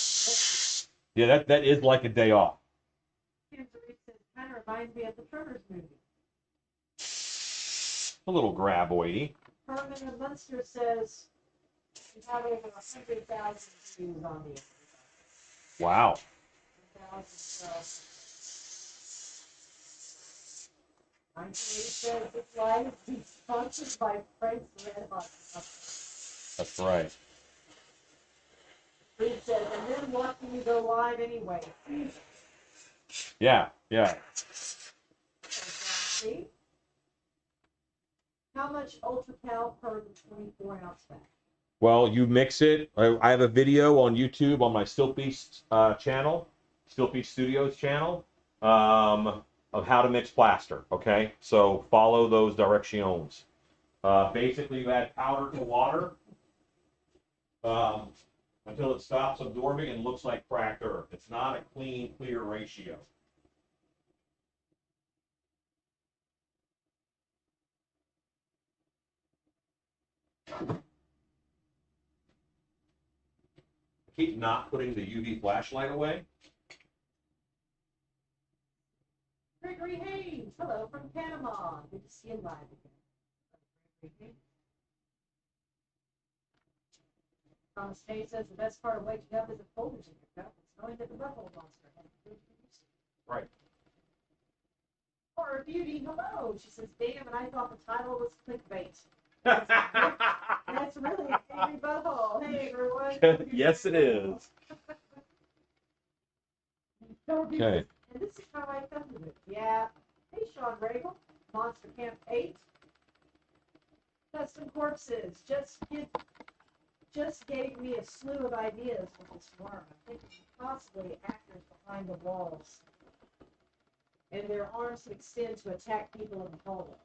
Yeah, that is like a day off. Kim Therese says kind of reminds me of the Tremors movie. A little graboidy. Herman of Munster says you have over 100,000 views on the Wow. 1980 says this live is sponsored by Frank's Red Hot. That's right. Reed says, and then watching you go live anyway. Yeah. See? How much Ultra Cal per the 24-ounce bag? Well, you mix it. I have a video on YouTube on my Stiltbeast channel, Stiltbeast Studios channel, of how to mix plaster. Okay, so follow those directions. Basically, you add powder to water until it stops absorbing and looks like cracked earth. It's not a clean, clear ratio. Keep not putting the UV flashlight away. Gregory Haynes, hello from Panama. Good to see you live again. Thomas Hay says the best part of waking up is the folders in your cup. It's knowing that the butthole monster had food to use. Right. Or Beauty, hello. She says, damn, and I thought the title was clickbait. That's really a angry butthole. Hey, everyone. Yes, it is. Okay. And this is how I come to it. Yeah. Hey, Sean Regal. Monster Camp 8. Custom Corpses. Just gave me a slew of ideas with this worm. I think it's possibly actors behind the walls. And their arms extend to attack people in the hallway.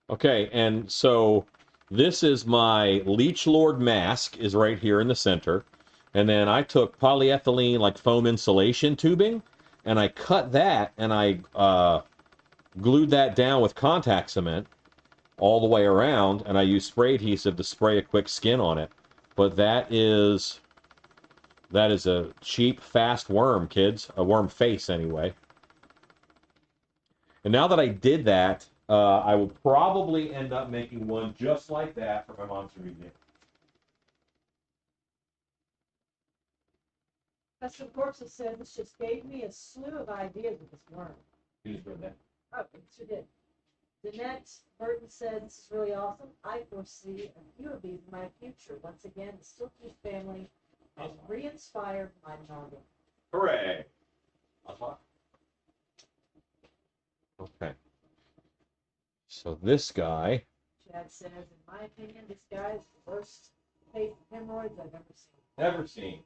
Okay, and so this is my Leech Lord mask is right here in the center. And then I took polyethylene like foam insulation tubing and I cut that and I glued that down with contact cement all the way around, and I used spray adhesive to spray a quick skin on it. But that is a cheap, fast worm, kids. A worm face, anyway. And now that I did that, I will probably end up making one just like that for my monster museum. Custom Corpses said this just gave me a slew of ideas with this worm. You just read that. Oh, it sure did. Danette Burton said, this is really awesome. I foresee a few of these in my future. Once again, the Stiltbeast family has re-inspired my noggin. Hooray! Okay. So this guy. Chad says, in my opinion, this guy is the worst case of hemorrhoids I've ever seen. Never seen.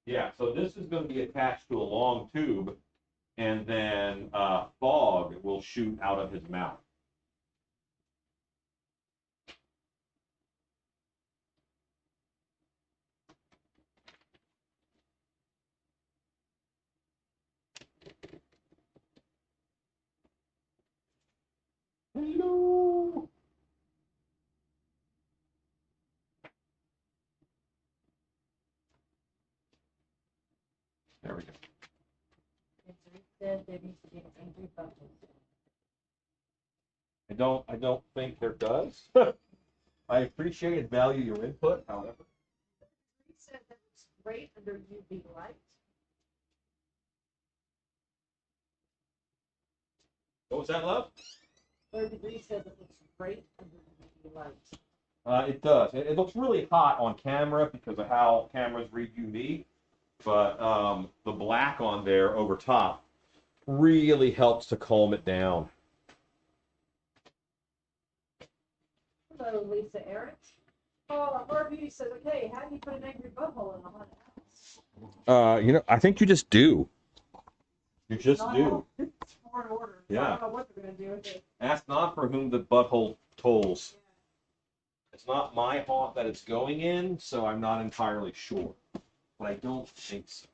Yeah, so this is going to be attached to a long tube, and then fog will shoot out of his mouth. There we go. Said there needs to be an angry bubble. I don't think there does. I appreciate and value your input, however. He said that it's great under UV light. What was that, love? 3rd degree says it looks great under UV light. It does. It looks really hot on camera because of how cameras read UV, but the black on there over top really helps to calm it down. Hello, Lisa Eric. Oh, Laura Beauty says, okay, how do you put an angry butthole in a haunted house? I think you just do. You just Not do. all- It's foreign order. So Yeah. I don't know what they're going to do with it. Ask not for whom the butthole tolls. It's not my haunt that it's going in, so I'm not entirely sure. But I don't think so.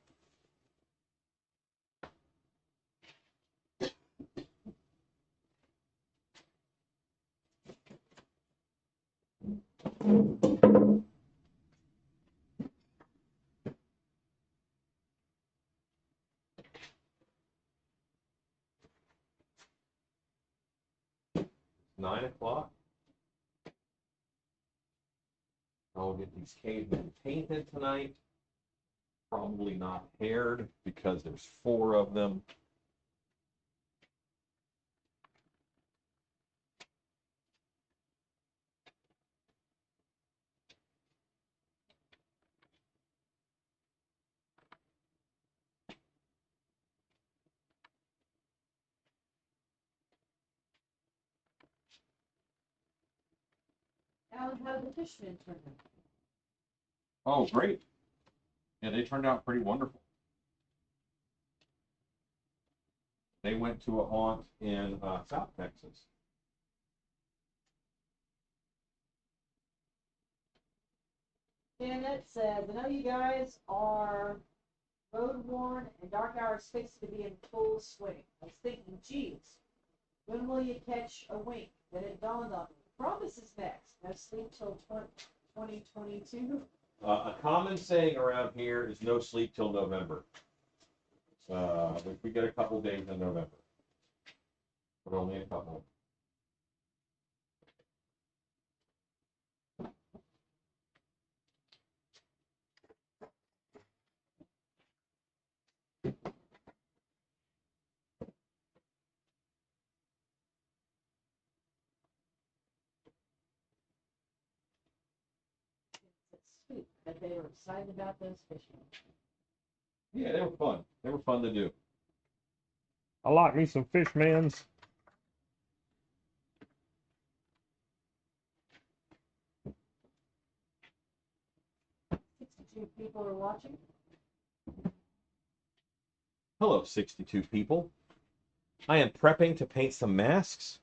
Yeah. 9 o'clock. I'll get these cavemen painted tonight. Probably not haired because there's 4 of them. Alan, how did the fishmen turn out? Oh, great. Yeah, they turned out pretty wonderful. They went to a haunt in South Texas. Janet says, I know you guys are road worn and dark hours fixed to be in full swing. I was thinking, geez, when will you catch a wink? Then it dawned on me. Promise is next. No sleep till 2022. A common saying around here is no sleep till November. We get a couple days in November, but only a couple. It's sweet that they were excited about those fishing. Yeah, they were fun. They were fun to do. I like me some fish mans. 62 people are watching. Hello, 62 people. I am prepping to paint some masks.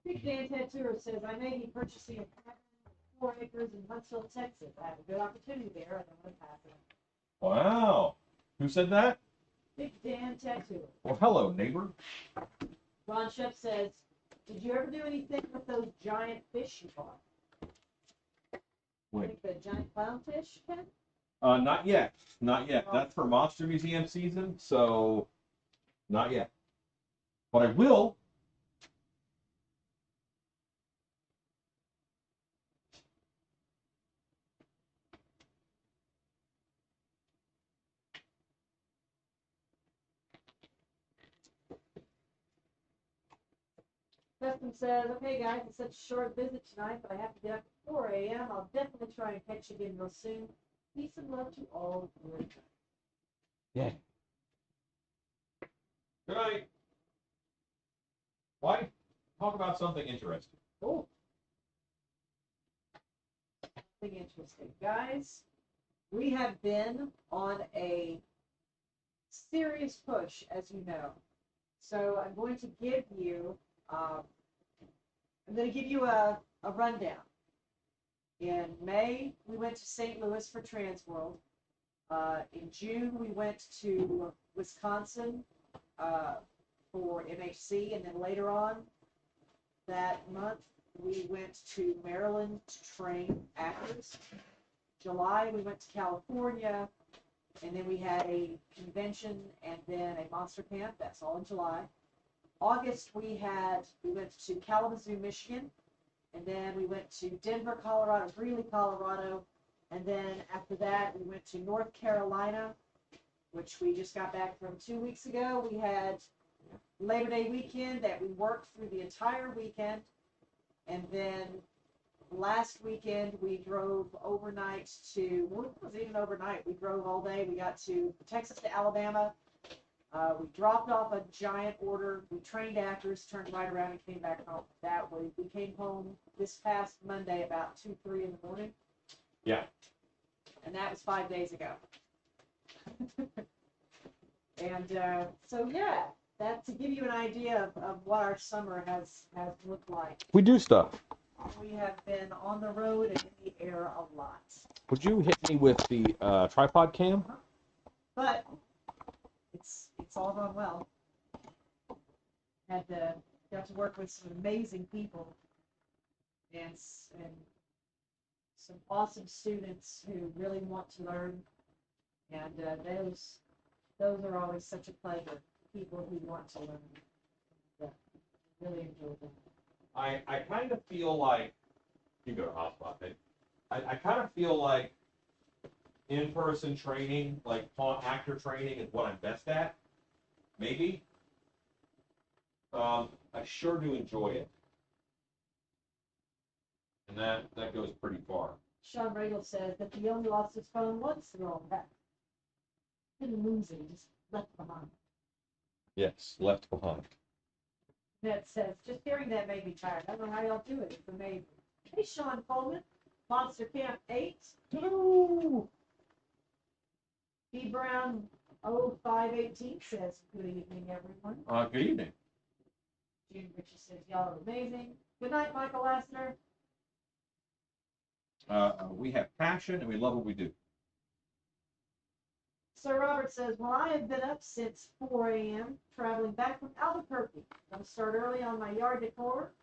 Big Dan Tattooer says, I may be purchasing a cabin with 4 acres in Huntsville, Texas. I have a good opportunity there. I don't want to pass it. Wow. Who said that? Big Dan Tattooer. Well, hello, neighbor. Ron Shep says, did you ever do anything with those giant fish you bought? Wait. Like the giant clownfish, Ken? Not yet. Not yet. That's for Monster Museum season, so not yet. But I will. Dustin says, okay guys, it's such a short visit tonight, but I have to get up at 4 a.m. I'll definitely try and catch you again real soon. Peace and love to all. Yeah. Good night. Why? Talk about something interesting. Oh. Something interesting. Guys, we have been on a serious push, as you know. So I'm going to give you a rundown. In May, we went to St. Louis for Transworld. In June, we went to Wisconsin for MHC, and then later on that month, we went to Maryland to train actors. July, we went to California And then we had a convention and then a monster camp. That's all in July. August, we went to Kalamazoo, Michigan. And then we went to Denver, Colorado, Greeley, Colorado. And then after that, we went to North Carolina, which we just got back from 2 weeks ago. We had Labor Day weekend that we worked through the entire weekend. And then last weekend, we drove overnight to, well, it wasn't even overnight. We drove all day. We got to Texas to Alabama. We dropped off a giant order. We trained actors, turned right around and came back home. That way, we came home this past Monday about 2, 3 in the morning. Yeah. And that was 5 days ago. And so, yeah, that to give you an idea of what our summer has looked like. We do stuff. We have been on the road and in the air a lot. Would you hit me with the tripod cam? But it's all gone well. Got to work with some amazing people and some awesome students who really want to learn. And those are always such a pleasure. People who want to learn. Yeah, really enjoy them. I kind of feel like, you go to hotspot, babe. I kind of feel like in-person training, like actor training, is what I'm best at. Maybe. I sure do enjoy it. And that goes pretty far. Sean Regal says that he only lost his phone once through all that. Didn't lose it, he just left behind. Yes, left behind. That says, just hearing that made me tired. I don't know how y'all do it. It's amazing. Hey, Sean Coleman, Monster Camp 8. Hello. B Brown 0518 says, good evening, everyone. Good evening. June Richie says, y'all are amazing. Good night, Michael Lassner. We have passion and we love what we do. Sir Robert says, well, I have been up since 4 a.m. traveling back from Albuquerque. I'm going to start early on my yard decor.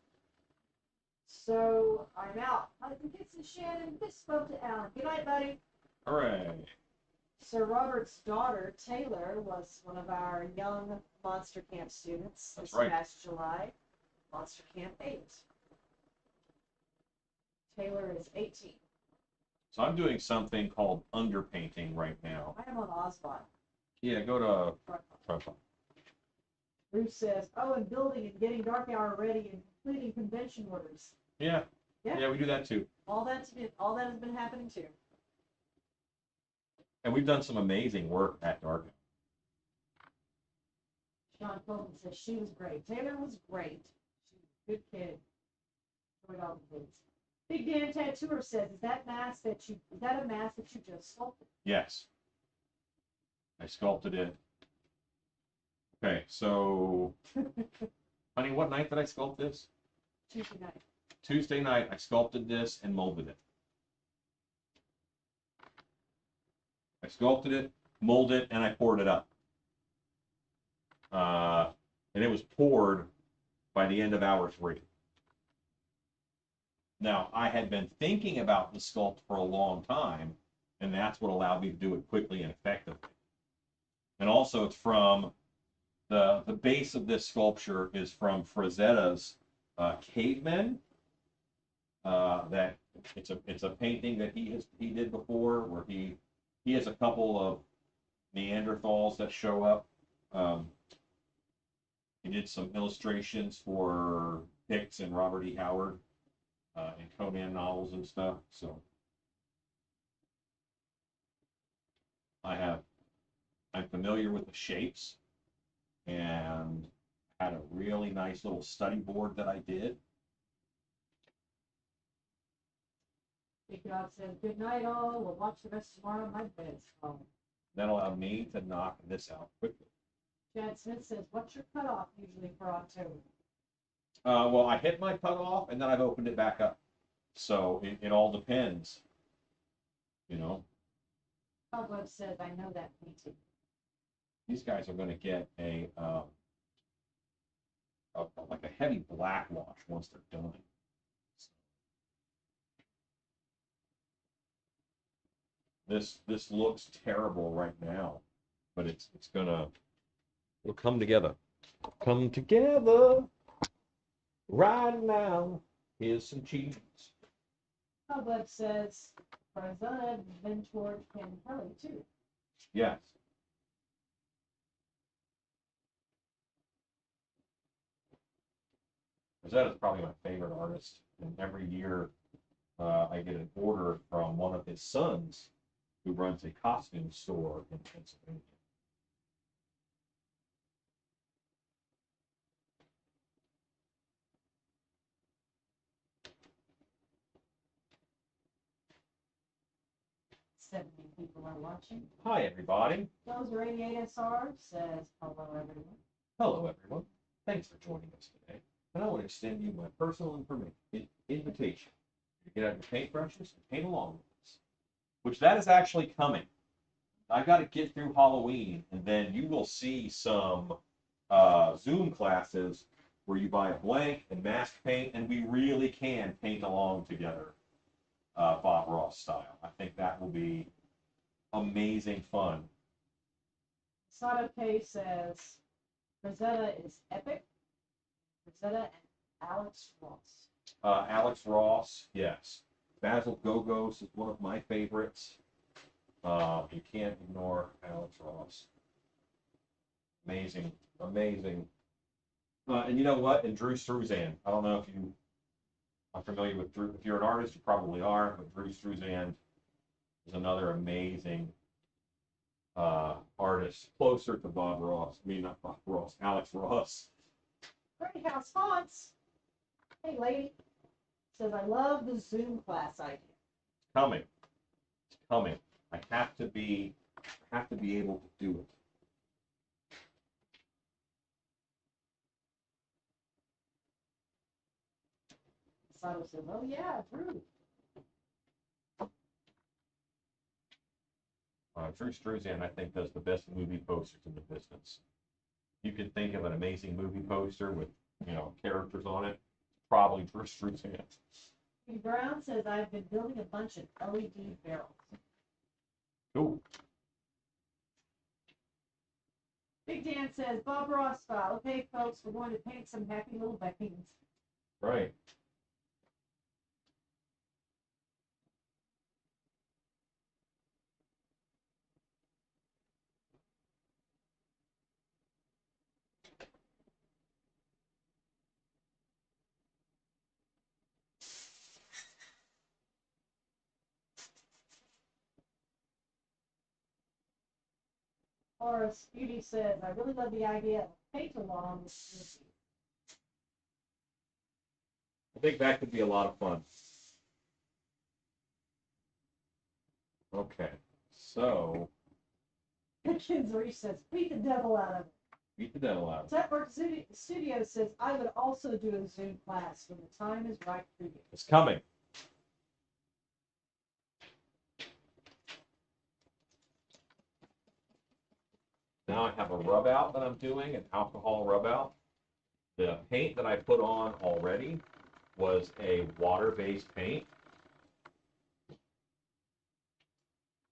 So I'm out. This is Shannon. This spoke to Alan. Good night, buddy. Hooray. Sir Robert's daughter, Taylor, was one of our young Monster Camp students That's this right. past July. Monster Camp 8. Taylor is 18. So I'm doing something called underpainting right now. I am on Osbot. Yeah, go to profile. Bruce says, oh, and building and getting dark hour ready and completing convention orders. Yeah. Yeah. Yeah, we do that too. All that has been happening too. And we've done some amazing work at Dark. Sean Coleman says she was great. Taylor was great. She was a good kid. Enjoyed all the things. Big Dan Tattooer says, is that a mask that you just sculpted? Yes. I sculpted it. Okay, so honey, what night did I sculpt this? Tuesday night. Tuesday night I sculpted this and molded it. I sculpted it, molded it, and I poured it up. And it was poured by the end of hour 3. Now, I had been thinking about the sculpt for a long time, and that's what allowed me to do it quickly and effectively. And also, it's from the base of this sculpture is from Frazetta's Cavemen. That it's a painting that he did before, where he has a couple of Neanderthals that show up. He did some illustrations for Hicks and Robert E. Howard and Conan novels and stuff. So I'm familiar with the shapes and had a really nice little study board that I did. Big Dog says, good night all. We'll watch the rest tomorrow. My bed's falling. That allowed me to knock this out quickly. Chad Smith says, what's your cutoff usually for October? Well, I hit my cutoff and then I've opened it back up. So it all depends, you know. Cobweb says, I know that painting. These guys are going to get like a heavy black wash once they're done. This looks terrible right now, but it'll come together. Come together right now. Here's some cheese. Cobweb says, Farzana mentored Ken Kelly too. Yes. Rosetta's probably my favorite artist, and every year I get an order from one of his sons who runs a costume store in Pennsylvania. Seventy people are watching. Hi, everybody. Those 88 SR says, hello everyone. Hello, everyone. Thanks for joining us today. And I want to extend you my personal invitation to get out your paintbrushes and paint along with us, which that is actually coming. I got to get through Halloween, and then you will see some Zoom classes where you buy a blank and mask paint, and we really can paint along together, Bob Ross style. I think that will be amazing fun. Sato K says, Rosetta is epic. Rosetta and Alex Ross. Alex Ross, yes. Basil Gogos is one of my favorites. You can't ignore Alex Ross. Amazing, amazing. And you know what? And Drew Struzan. I don't know if you are familiar with Drew. If you're an artist, you probably are. But Drew Struzan is another amazing artist, closer to Bob Ross. I mean, not Bob Ross, Alex Ross. Great House Haunts. Hey, lady. Says, I love the Zoom class idea. Coming. It's coming. I have to be able to do it. Sato says, oh yeah, Drew. Drew Struzan, I think, does the best movie posters in the business. You can think of an amazing movie poster with, characters on it. Probably Drew Struzan. Brown says, I've been building a bunch of LED barrels. Cool. Big Dan says, Bob Ross style. Okay, folks, we're going to paint some happy little beckings. Right. Horace Beauty says, I really love the idea of paint along with Snoopy. I think that could be a lot of fun. Okay, so Kids Reach says, beat the devil out of it. beat the devil out. Network Studio says, I would also do a Zoom class when the time is right for you. It's coming. Now I have a rub out that I'm doing, an alcohol rub out. The paint that I put on already was a water-based paint.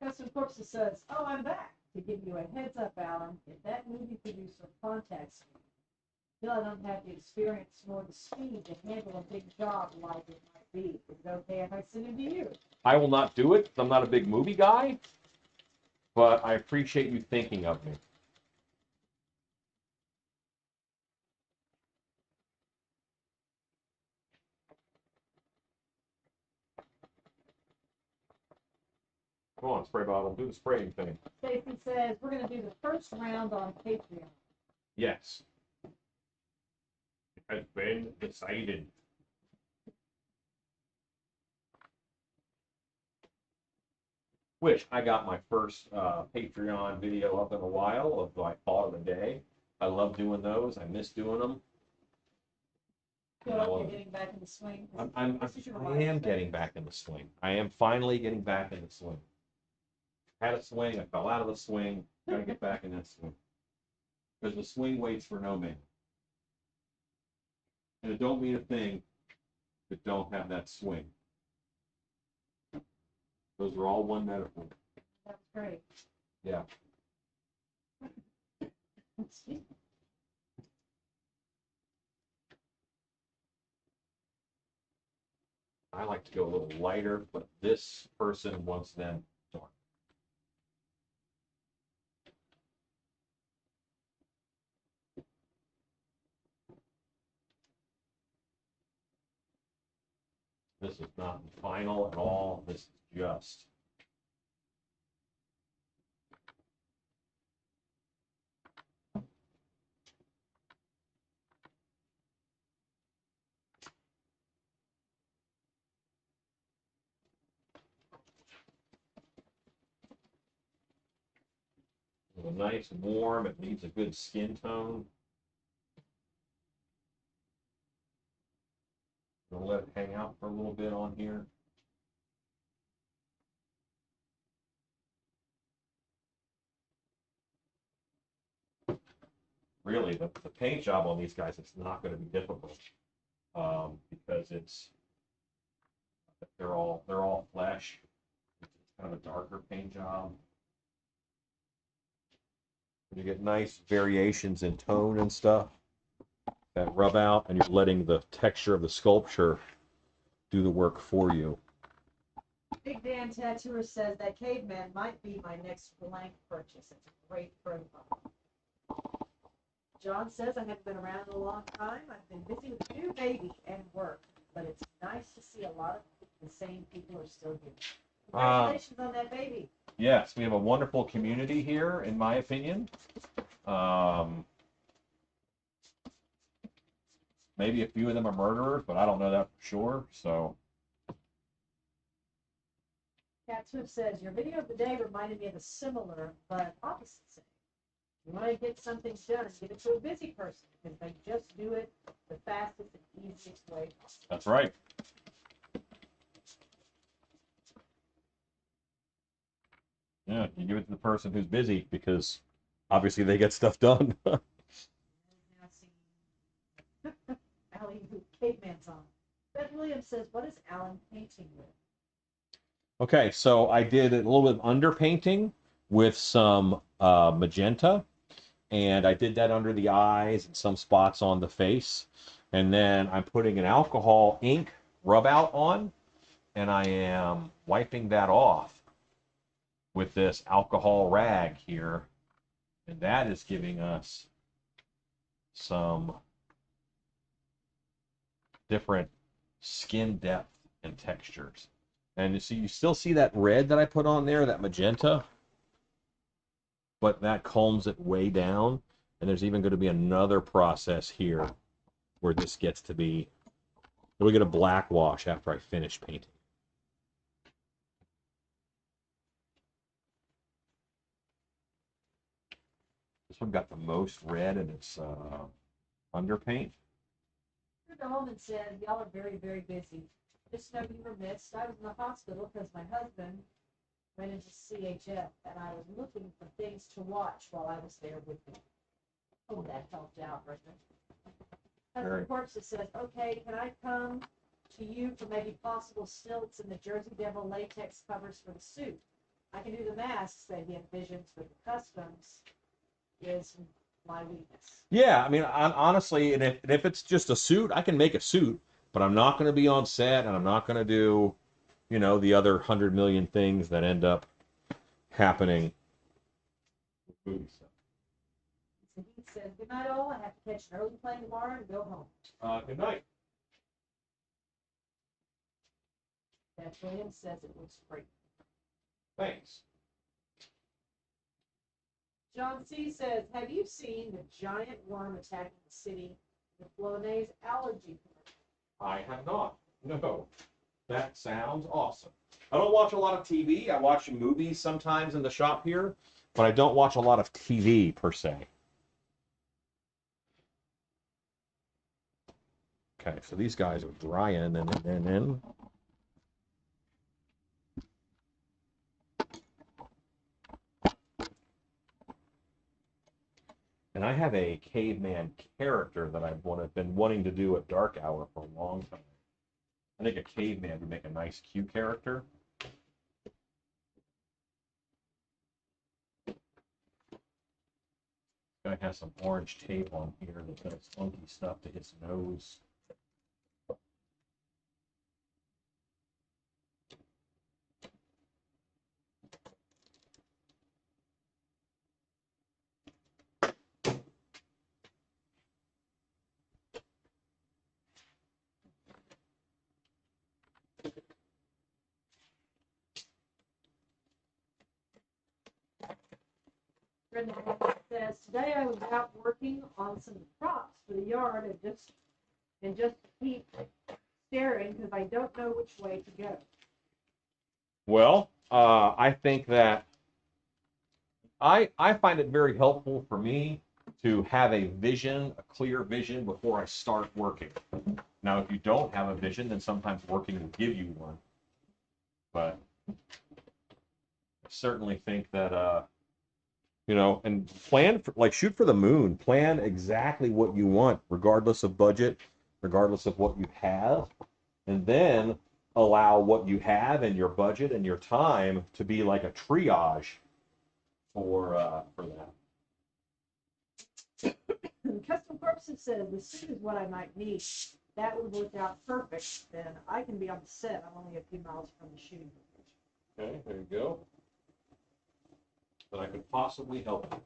Custom Corpses says, oh, I'm back. To give you a heads up, Alan, if that movie producer contacts me, still I don't have the experience nor the speed to handle a big job like it might be. Is it okay if I send him to you? I will not do it. I'm not a big movie guy, but I appreciate you thinking of me. Come on, spray bottle. Do the spraying thing. Stacy says, we're going to do the first round on Patreon. Yes. It has been decided. Which I got my first Patreon video up in a while of my thought of the day. I love doing those. I miss doing them. Feel like you're getting back in the swing. I am getting back in the swing. I am finally getting back in the swing. Had a swing. I fell out of the swing. Got to get back in that swing. Because the swing waits for no man. And it don't mean a thing that don't have that swing. Those are all one metaphor. That's great. Yeah. I like to go a little lighter, but this person wants them dark. This is not final at all. This is just. Nice, warm. It needs a good skin tone. Gonna let it hang out for a little bit on here. Really, the paint job on these guys, it's not going to be difficult because they're all flesh. It's kind of a darker paint job. You get nice variations in tone and stuff that rub out, and you're letting the texture of the sculpture do the work for you. Big Dan Tattooer says that caveman might be my next blank purchase. It's a great profile. John says I haven't been around in a long time. I've been busy with a new baby and work, but it's nice to see a lot of the same people are still here. Congratulations on that baby. Yes, we have a wonderful community here, in my opinion. Maybe a few of them are murderers, but I don't know that for sure. So. Cat Swift says your video of the day reminded me of a similar but opposite saying. You want to get something done, give it to a busy person because they just do it the fastest and easiest way possible. That's right. Yeah, you give it to the person who's busy because obviously they get stuff done. Now see, Allie, who caveman's on. Beth Williams says, what is Alan painting with? Okay, so I did a little bit of underpainting with some magenta, and I did that under the eyes and some spots on the face. And then I'm putting an alcohol ink rub out on, and I am wiping that off with this alcohol rag here. And that is giving us some different skin depth and textures. And you see, you still see that red that I put on there, that magenta, but that calms it way down. And there's even going to be another process here where this gets to be, we'll get a black wash after I finish painting. This one got the most red in its underpaint. The Holman said, y'all are very, very busy. Just know you were missed. I was in the hospital because my husband went into CHF, and I was looking for things to watch while I was there with him. Oh, that helped out, right there. Husband Corpse says, okay, can I come to you for maybe possible stilts and the Jersey Devil latex covers for the suit? I can do the masks that he envisions, but the customs is my weakness. Yeah, I mean, honestly, and if it's just a suit, I can make a suit, but I'm not going to be on set, and I'm not going to do, you know, the other 100 million things that end up happening. So he says, good night all. I have to catch an early plane tomorrow and go home. Good night. Beth Williams says it looks great. Thanks. John C. says, have you seen the giant worm attacking the city with Flonase allergy? I have not. No. That sounds awesome. I don't watch a lot of TV. I watch movies sometimes in the shop here, but I don't watch a lot of TV per se. Okay, so these guys are drying and then. And I have a caveman character that I've been wanting to do at Dark Hour for a long time. I think a caveman would make a nice Q character. guy has some orange tape on here that does funky stuff to his nose. Brenda says, today I was out working on some props for the yard and just keep staring because I don't know which way to go. Well, I think that I find it very helpful for me to have a vision, a clear vision before I start working. Now, if you don't have a vision, then sometimes working will give you one. But I certainly think that, you know, and plan for, like, shoot for the moon. Plan exactly what you want, regardless of budget, regardless of what you have, and then allow what you have and your budget and your time to be like a triage for that. Custom Corpses says, the suit is what I might need. That would work out perfect. Then I can be on the set. I'm only a few miles from the shooting range. Okay, there you go. That I could possibly help you.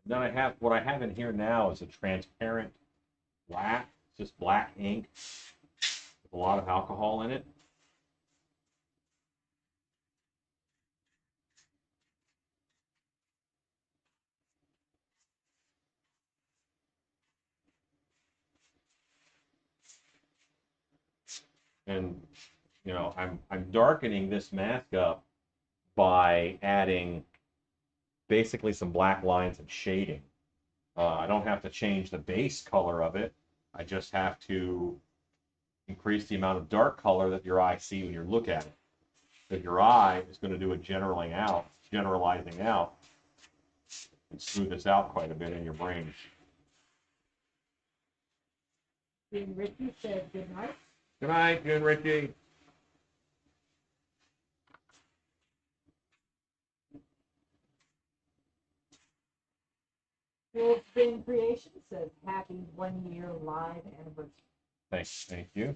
Then I have what I have in here now is a transparent black, it's just black ink with a lot of alcohol in it. And you know, I'm darkening this mask up by adding basically some black lines and shading. I don't have to change the base color of it. I just have to increase the amount of dark color that your eye sees when you look at it. So your eye is going to do a generalizing out, and smooth this out quite a bit in your brain. June Ritchie said, good night. Good night, June Ritchie. Gold Spin Creation says, happy 1 year live anniversary. Thank you.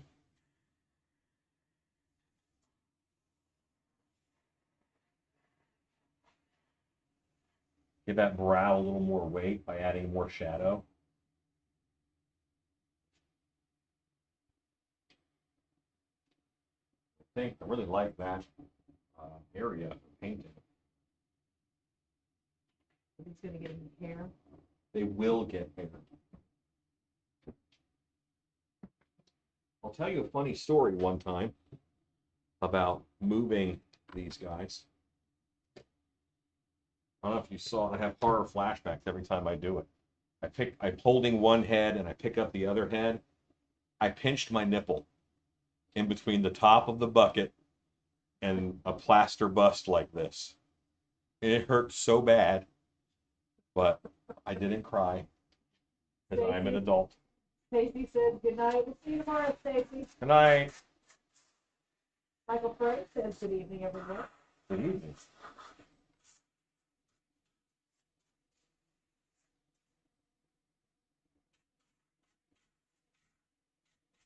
Give that brow a little more weight by adding more shadow. I really like that area for painting. He's going to get him hair. They will get hair. I'll tell you a funny story one time about moving these guys. I don't know if you saw, I have horror flashbacks every time I do it. I'm holding one head and I pick up the other head. I pinched my nipple in between the top of the bucket and a plaster bust like this. And it hurt so bad, but I didn't cry because I'm an adult. Stacy says good night. We'll see you tomorrow, Stacy. Good night. Michael Frey says good evening, everyone. Good evening.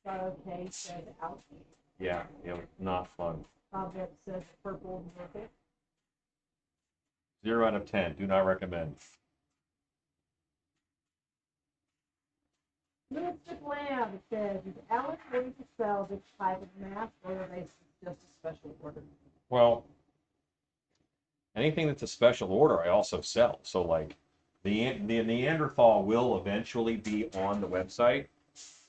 Okay, said out. Yeah, not fun. Bob says purple and okay. 0 out of 10. Do not recommend. Mr. Lamb says, is Alex going to sell this type of mask, or are they just a special order? Well, anything that's a special order, I also sell. So, like, the Neanderthal will eventually be on the website,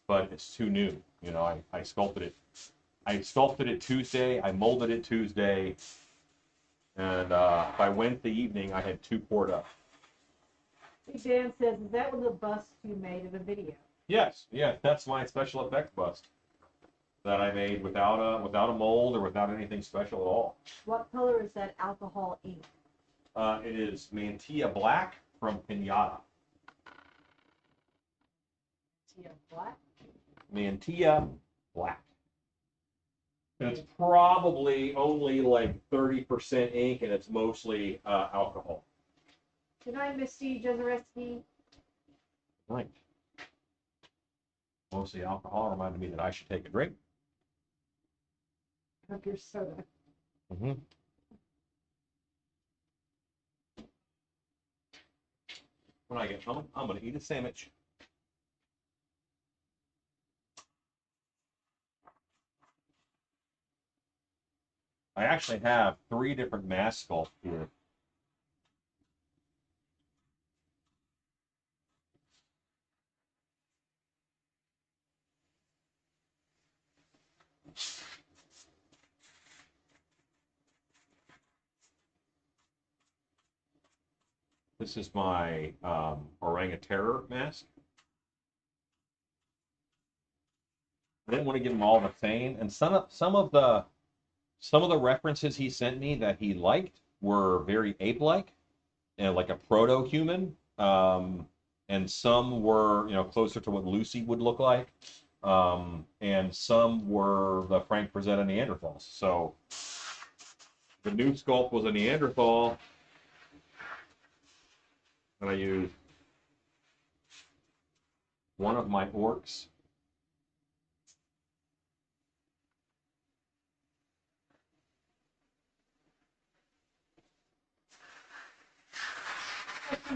but it's too new. You know, I sculpted it. I sculpted it Tuesday. I molded it Tuesday, and by Wednesday evening, I had 2 poured up. Big Dan says, is that one of the busts you made in the video? Yes, yeah, that's my special effects bust that I made without a mold or without anything special at all. What color is that alcohol ink? It is Mantilla Black from Pinata. Tia black? Mantilla Black. And it's probably only like 30% ink, and it's mostly alcohol. Good night, Misty Jezereski. Right. Mostly alcohol reminded me that I should take a drink. Of your soda. Mm-hmm. When I get home, I'm going to eat a sandwich. I actually have 3 different mask sculpts here. This is my orangutan mask. I didn't want to give them all the same, and some of the references he sent me that he liked were very ape-like, and like a proto-human, and some were closer to what Lucy would look like, and some were the Frank Frazetta Neanderthals. So the new sculpt was a Neanderthal, and I used one of my orcs.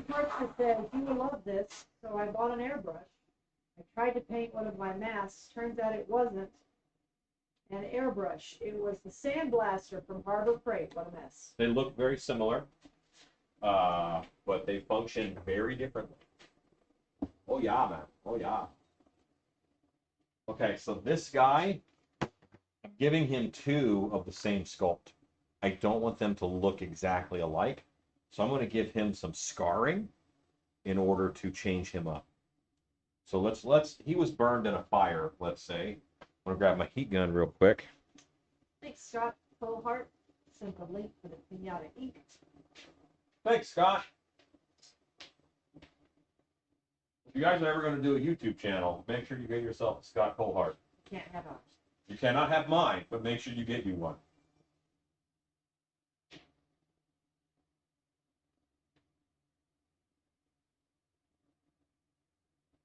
Person says, you will love this, so I bought an airbrush. I tried to paint one of my masks. Turns out it wasn't an airbrush. It was the sandblaster from Harbor Freight. What a mess. They look very similar, but they function very differently. Oh yeah, man. Oh yeah. Okay, so this guy, I'm giving him 2 of the same sculpt. I don't want them to look exactly alike, so I'm going to give him some scarring in order to change him up. So he was burned in a fire, let's say. I'm going to grab my heat gun real quick. Thanks, Scott Colehart. Sent the link for the Pinata ink. Thanks, Scott. If you guys are ever going to do a YouTube channel, make sure you get yourself a Scott Colehart. Can't have ours. You cannot have mine, but make sure you get you one.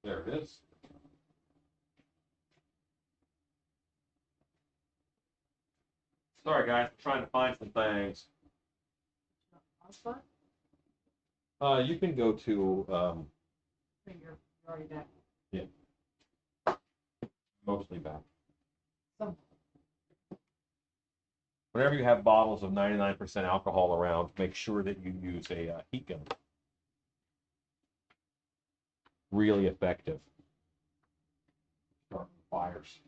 There it is. Sorry, guys. I'm trying to find some things. You can go to You're already back. mostly back. Some. Whenever you have bottles of 99% alcohol around, make sure that you use a heat gun. Really effective. Starting fires.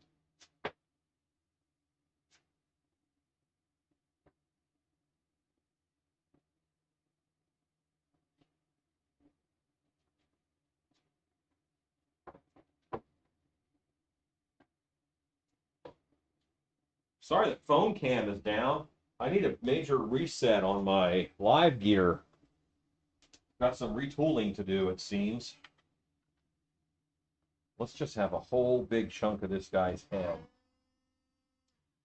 Sorry that phone cam is down. I need a major reset on my live gear. Got some retooling to do, it seems. let's just have a whole big chunk of this guy's head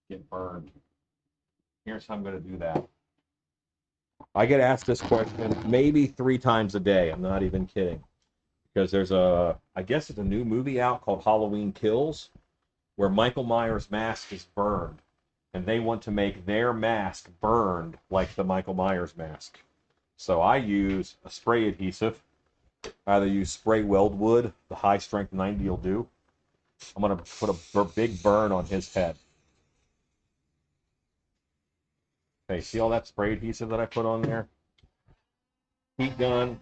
get burned. Here's how I'm going to do that. I get asked this question maybe 3 times a day. I'm not even kidding. Because there's I guess it's a new movie out called Halloween Kills, where Michael Myers' mask is burned. And they want to make their mask burned like the Michael Myers mask. So I use a spray adhesive. I either use spray weldwood, the high strength 90 will do. I'm going to put a big burn on his head. Okay, see all that spray adhesive that I put on there? Heat gun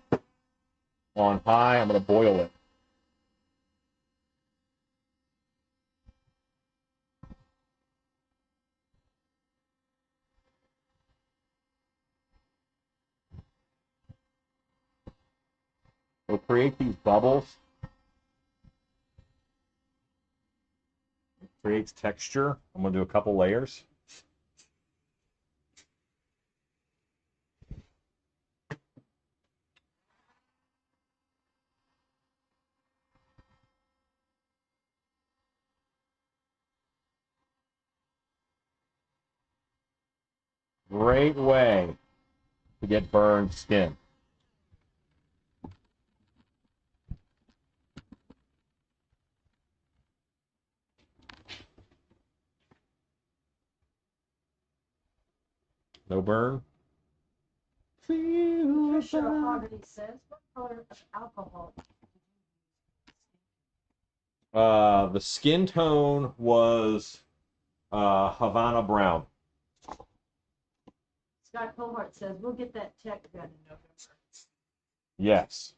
on high, I'm going to boil it. It'll create these bubbles. It creates texture. I'm going to do a couple layers. Great way to get burned skin. No burn? Patricia Hoggerty says, what color of alcohol? The skin tone was Havana brown. Scott Cohart says, we'll get that tech done in November. Yes.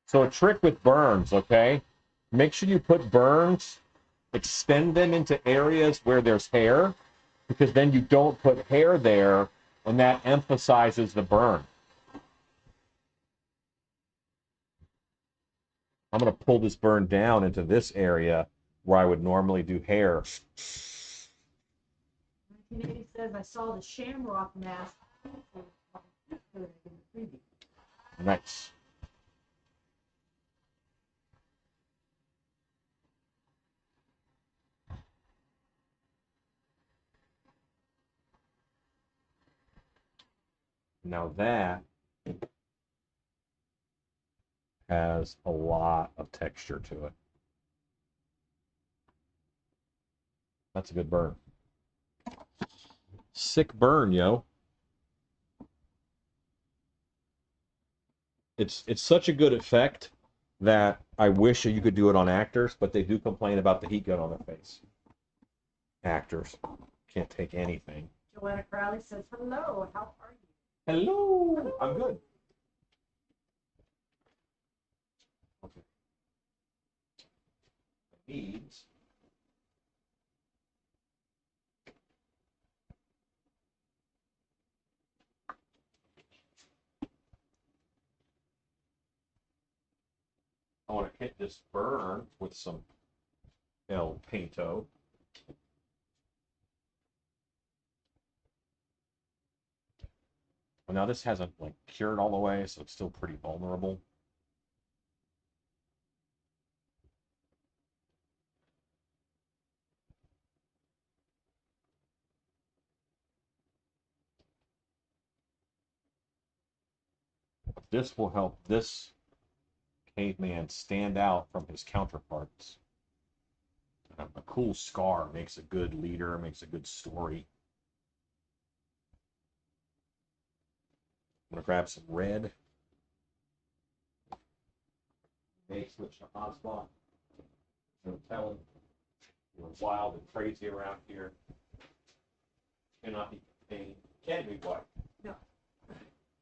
So a trick with burns, okay? Make sure you put burns, extend them into areas where there's hair, because then you don't put hair there, and that emphasizes the burn. I'm going to pull this burn down into this area where I would normally do hair. 1980 says, I saw the shamrock mask in the preview. Nice. Now that has a lot of texture to it. That's a good burn. Sick burn, yo. It's such a good effect that I wish you could do it on actors, but they do complain about the heat gun on their face. Actors can't take anything. Joanna Crowley says, hello, how are you? Hello. I'm good. Okay. Needs. I want to hit this burn with some El Painto. Well, now this hasn't like cured all the way, so it's still pretty vulnerable. This will help this caveman stand out from his counterparts. A cool scar makes a good leader, makes a good story. I'm gonna grab some red. May switch to hotspot. I'm telling you're wild and crazy around here. Cannot be contained. Can be what? No.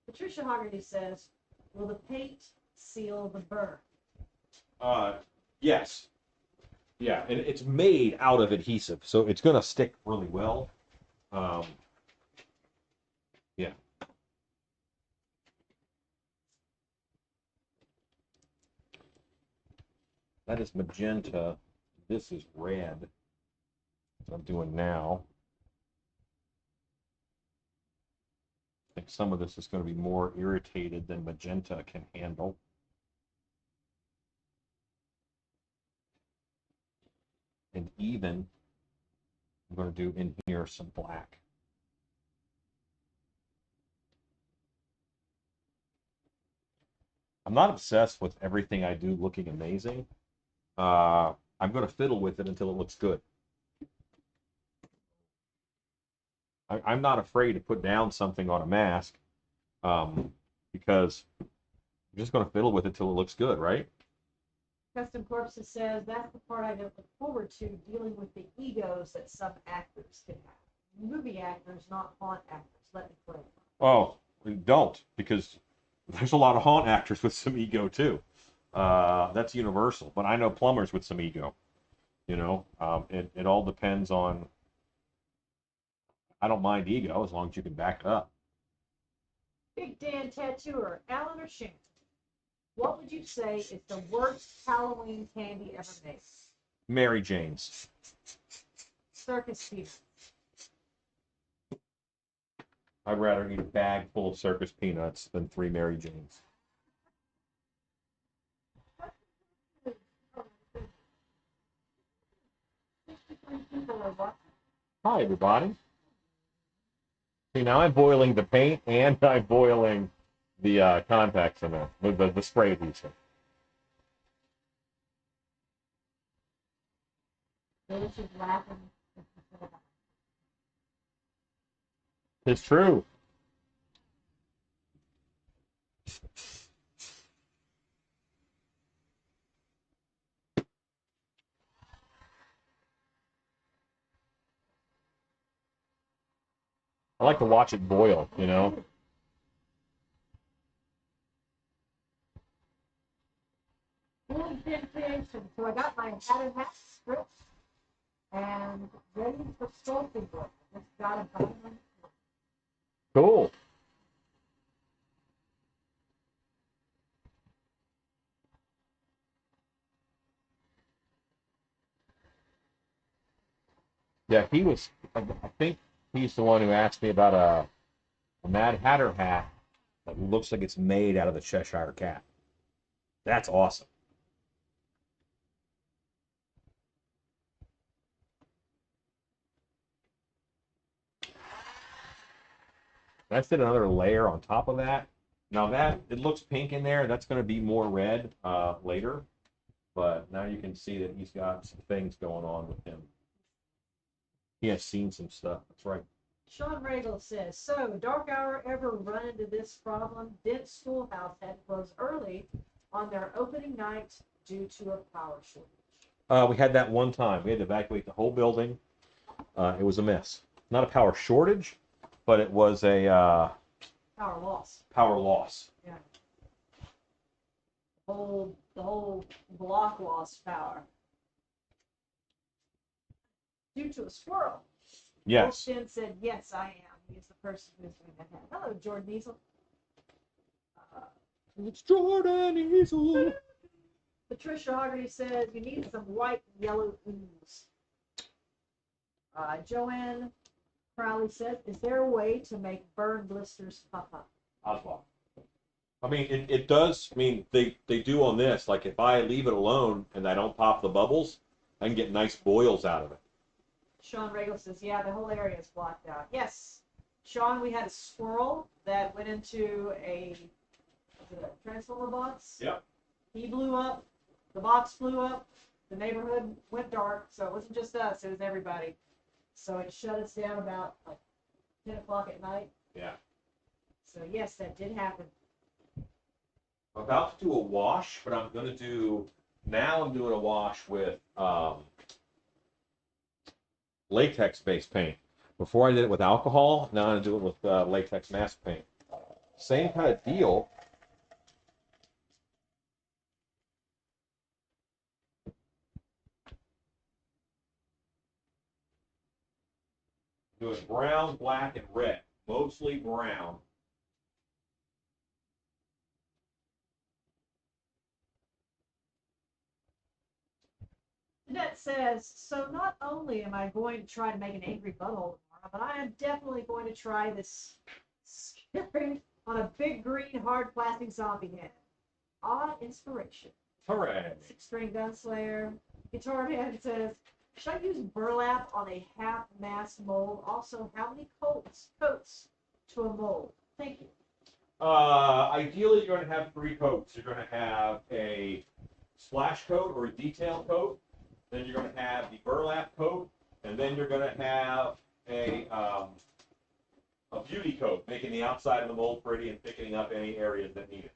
Patricia Hoggerty says, will the paint seal the burn? Yes. Yeah, and it's made out of adhesive, so it's gonna stick really well. Yeah. That is magenta. This is red. what I'm doing now. I think some of this is going to be more irritated than magenta can handle. And even, I'm going to do in here some black. I'm not obsessed with everything I do looking amazing. I'm going to fiddle with it until it looks good. I'm not afraid to put down something on a mask because I'm just going to fiddle with it till it looks good, right? Custom Corpses says that's the part I don't look forward to, dealing with the egos that some actors can have. Movie actors, not haunt actors. Let me play. Oh, don't, because there's a lot of haunt actors with some ego too. That's universal, but I know plumbers with some ego. You know, it all depends on. I don't mind ego as long as you can back it up. Big Dan Tattooer, Alan or Shannon? What would you say is the worst Halloween candy ever made? Mary Jane's. Circus peanuts. I'd rather eat a bag full of circus peanuts than 3 Mary Janes. Hi, everybody. See, now I'm boiling the paint and I'm boiling the contact cement, the spray adhesive. Maybe she's laughing. It's true. I like to watch it boil, you know? So I got my hat and hat script and ready for sculpting work. Just got it done. Cool. Yeah, I think he's the one who asked me about a Mad Hatter hat that looks like it's made out of the Cheshire Cat. That's awesome. Let's did another layer on top of that. Now that it looks pink in there, that's going to be more red later. But now you can see that he's got some things going on with him. He has seen some stuff. That's right. Sean Regal says, so Dark Hour ever run into this problem? Dent Schoolhouse had to close early on their opening night due to a power shortage. We had that one time. We had to evacuate the whole building. It was a mess. Not a power shortage, but it was a Power loss. power loss. Yeah. The whole block lost power. Due to a squirrel. Yes. Wolfshin said, yes, I am. He is the person who is doing that. Hello, Jordan Easel. It's Jordan Easel. Patricia Hoggerty says, you need some white and yellow ooze. Joanne Crowley says, is there a way to make burn blisters pop up? Oswald. I mean, it does. I mean, they do on this. Like, if I leave it alone and I don't pop the bubbles, I can get nice boils out of it. Sean Regal says, yeah, the whole area is blocked out. Yes. Sean, we had a squirrel that went into a transformer box. Yep. He blew up. The box blew up. The neighborhood went dark. So it wasn't just us. It was everybody. So it shut us down about like 10 o'clock at night. Yeah. So yes, that did happen. I'm about to do a wash, but I'm going to do, now I'm doing a wash with latex-based paint. Before I did it with alcohol, now I'm going to do it with latex mask paint. Same kind of deal. Doing brown, black, and red. Mostly brown. Jeanette says, so not only am I going to try to make an angry butthole tomorrow, but I am definitely going to try this scaring on a big green hard plastic zombie head. Odd inspiration. Hooray. 6-string gunslayer. Guitar man says, should I use burlap on a half-mass mold? Also, how many coats to a mold? Thank you. Ideally, you're going to have 3 coats. You're going to have a splash coat or a detail coat. Then you're going to have the burlap coat, and then you're going to have a beauty coat, making the outside of the mold pretty and picking up any areas that need it.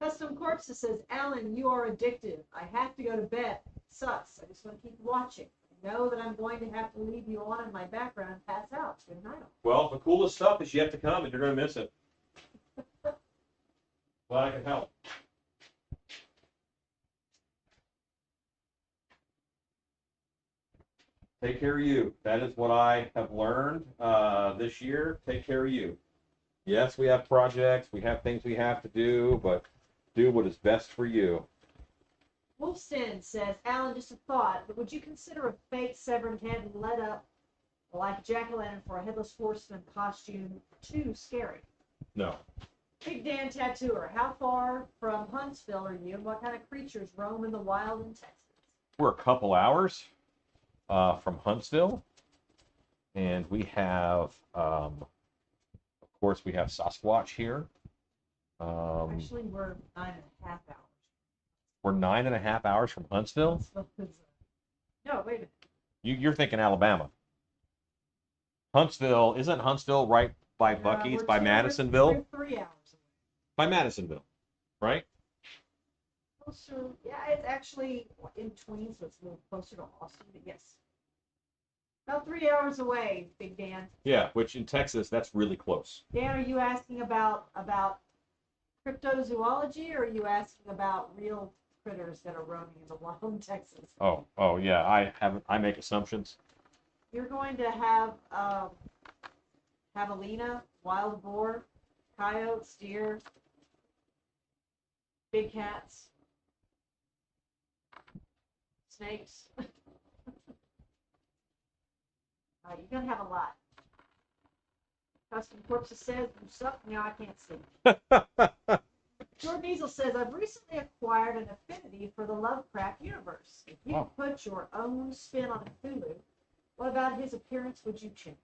Custom Corpses says, Alan, you are addictive. I have to go to bed. It sucks. I just want to keep watching. I know that I'm going to have to leave you on in my background and pass out. Good night. Well, the coolest stuff is yet to come, and you're going to miss it. Glad I can help. Take care of you. That is what I have learned this year. Take care of you. Yes, we have projects. We have things we have to do, but do what is best for you. Wolfson says, Alan, just a thought, but would you consider a fake severed head led up like jack-o'-lantern for a headless horseman costume too scary? No. Big Dan Tattooer, how far from Huntsville are you, and what kind of creatures roam in the wild in Texas? We're a couple hours from Huntsville, and we have, of course, we have Sasquatch here. Actually, we're 9.5 hours. We're 9.5 hours from Huntsville. No, wait a minute. You're thinking Alabama. Huntsville, isn't Huntsville right by Buc-ee's, by Madisonville? We're 3 hours away. By Madisonville, right? Closer, yeah, it's actually in between, so it's a little closer to Austin, but yes. About 3 hours away, Big Dan. Yeah, which in Texas, that's really close. Dan, are you asking about cryptozoology, or are you asking about real critters that are roaming in the wild in Texas? Oh yeah, I make assumptions. You're going to have javelina, wild boar, coyotes, deer, big cats, snakes. You're going to have a lot. Custom Corpses says, you suck, now I can't see. Jordan Easel says, I've recently acquired an affinity for the Lovecraft universe. If you could put your own spin on Cthulhu, what about his appearance would you change?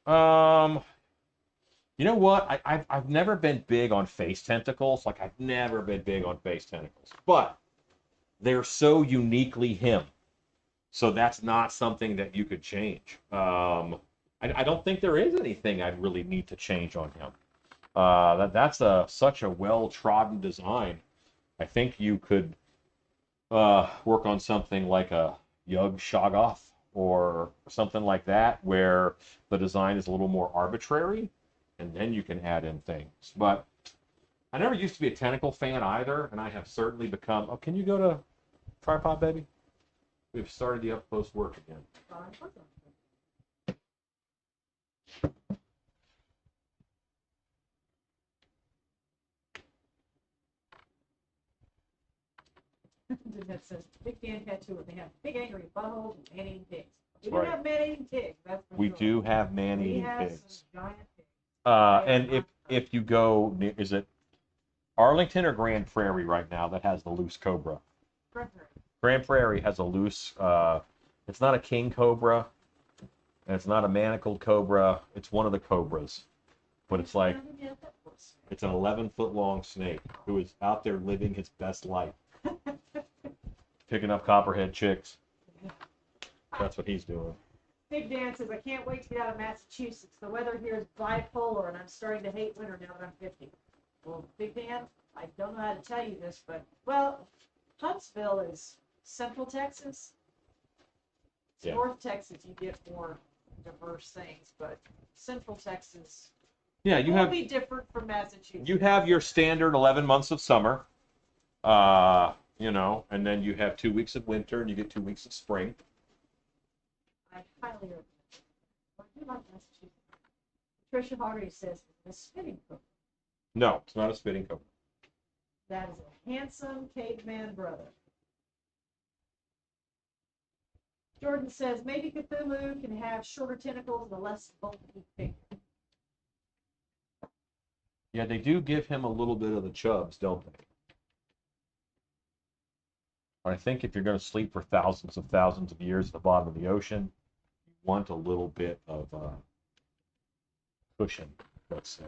You know what? I've never been big on face tentacles. Like, I've never been big on face tentacles. But they're so uniquely him. So that's not something that you could change. I don't think there is anything I'd really need to change on him. That's such a well-trodden design. I think you could work on something like a Yug Shoggoth or something like that, where the design is a little more arbitrary, and then you can add in things. But I never used to be a tentacle fan either, and I have certainly become... Oh, can you go to tripod, baby? We've started the up-close work again. That says Big Dan Tattoo, they have big angry buttholes and man-eating pigs. We Right. do have man-eating pigs, that's for We sure. do have We man-eating have pigs. some giant pigs. And if you go, is it Arlington or Grand Prairie right now that has the loose cobra? Grand Prairie has a loose, it's not a king cobra, and it's not a manacled cobra, it's one of the cobras. But it's like, it's an 11-foot long snake who is out there living his best life. Picking up copperhead chicks. That's what he's doing. Big Dan says, I can't wait to get out of Massachusetts. The weather here is bipolar, and I'm starting to hate winter now that I'm 50. Well, Big Dan, I don't know how to tell you this, but, well, Huntsville is Central Texas. Yeah. North Texas, you get more diverse things, but Central Texas Yeah, you will have be different from Massachusetts. you have your standard 11 months of summer, you know, and then you have 2 weeks of winter, and you get 2 weeks of spring. I highly recommend it. I do like Massachusetts. Tricia Hardy says, the spitting cobra. No, it's not a spitting cobra. That is a handsome caveman brother. Jordan says maybe Cthulhu can have shorter tentacles and a less bulky figure. Yeah, they do give him a little bit of the chubs, don't they? But I think if you're going to sleep for thousands of years at the bottom of the ocean, you want a little bit of cushion, let's say.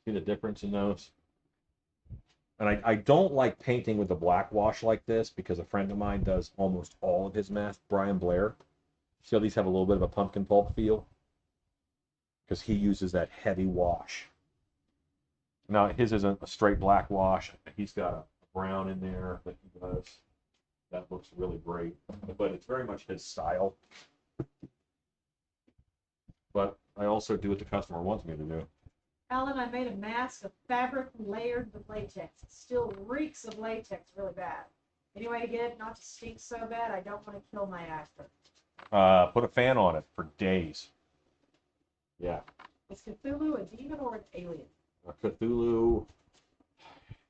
See the difference in those? And I don't like painting with the black wash like this because a friend of mine does almost all of his masks, Brian Blair. See how these have a little bit of a pumpkin pulp feel? Because he uses that heavy wash. Now, his isn't a straight black wash. He's got a brown in there that he does. That looks really great. But it's very much his style. But I also do what the customer wants me to do. Alan, I made a mask of fabric layered with latex. It still reeks of latex really bad. Any way to get it not to stink so bad, I don't want to kill my actor. Put a fan on it for days. Yeah. Is Cthulhu a demon or an alien? Cthulhu,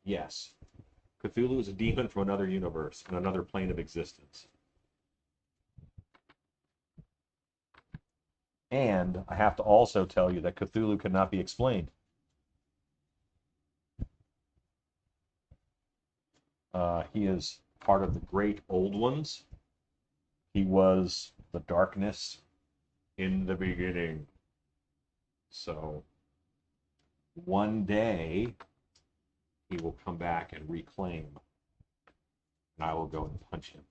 yes. Cthulhu is a demon from another universe, and another plane of existence. And I have to also tell you that Cthulhu cannot be explained. He is part of the great old ones. He was the darkness in the beginning. So one day he will come back and reclaim, and I will go and punch him.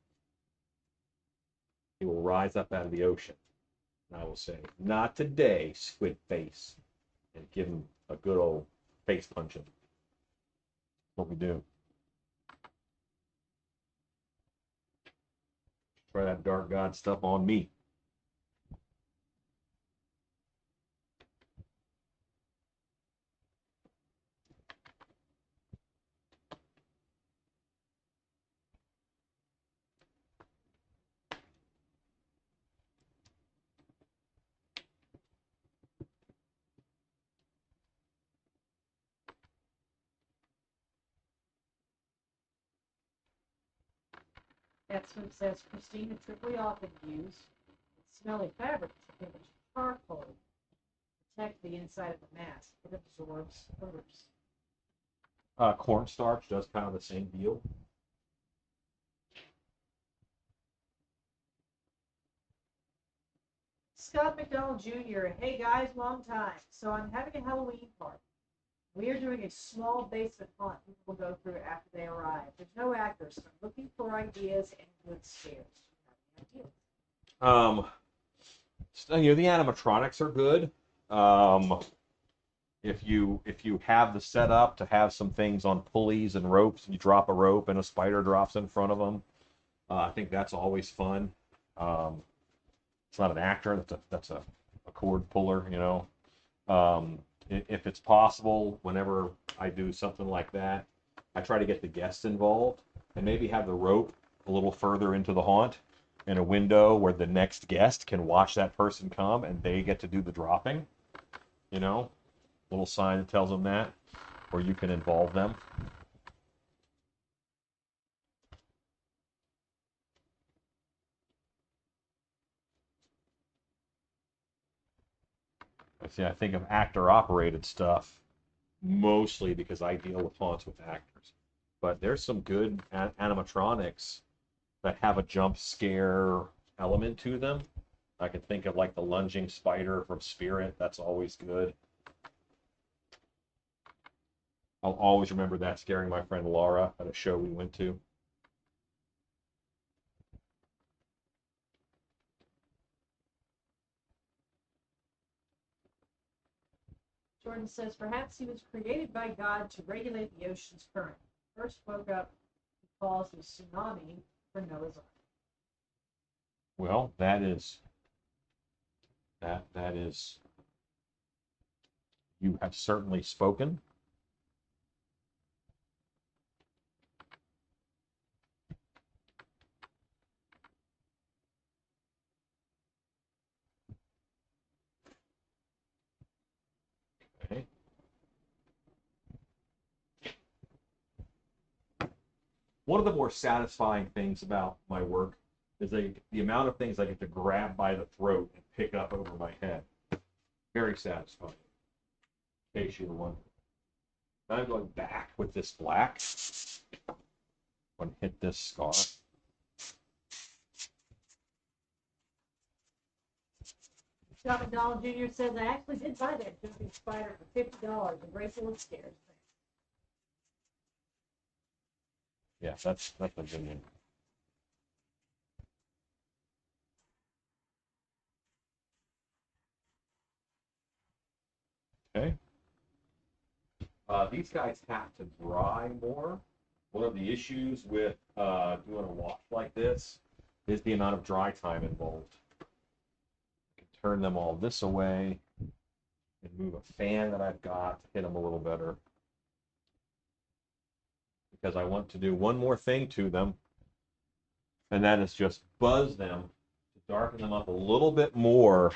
He will rise up out of the ocean, and I will say, "Not today, squid face," and give him a good old face punching. What we do. Try that dark god stuff on me. That's what it says. Christina Tripoli often used smelly fabric to finish charcoal to protect the inside of the mask. It absorbs odors. Cornstarch does kind of the same deal. Scott McDonald Jr. Hey guys, long time. So I'm having a Halloween party. We are doing a small basement haunt people will go through after they arrive. There's no actors, so I'm looking for ideas and good scares. The animatronics are good. If you have the setup to have some things on pulleys and ropes, you drop a rope and a spider drops in front of them. I think that's always fun. It's not an actor; that's a cord puller, you know. If it's possible, whenever I do something like that, I try to get the guests involved and maybe have the rope a little further into the haunt in a window where the next guest can watch that person come and they get to do the dropping. You know, little sign that tells them that, or you can involve them. See, I think of actor-operated stuff mostly because I deal with haunts with actors. But there's some good animatronics that have a jump scare element to them. I can think of like the lunging spider from Spirit. That's always good. I'll always remember that scaring my friend Laura at a show we went to. Jordan says perhaps he was created by God to regulate the ocean's current. First woke up, he calls the tsunami for Noah's Ark. Well, that is you have certainly spoken. Okay. one of the more satisfying things about my work is the amount of things I get to grab by the throat and pick up over my head. Very satisfying, in case you were wondering. Now I'm going back with this black. I'm going to hit this scar. Scott McDonald Jr. says, I actually did buy that jumping spider for $50. Embrace it scared. Yeah, that's a good one. Okay. These guys have to dry more. One of the issues with doing a wash like this is the amount of dry time involved. I can turn them all this away and move a fan that I've got to hit them a little better. Because I want to do one more thing to them, and that is just buzz them to darken them up a little bit more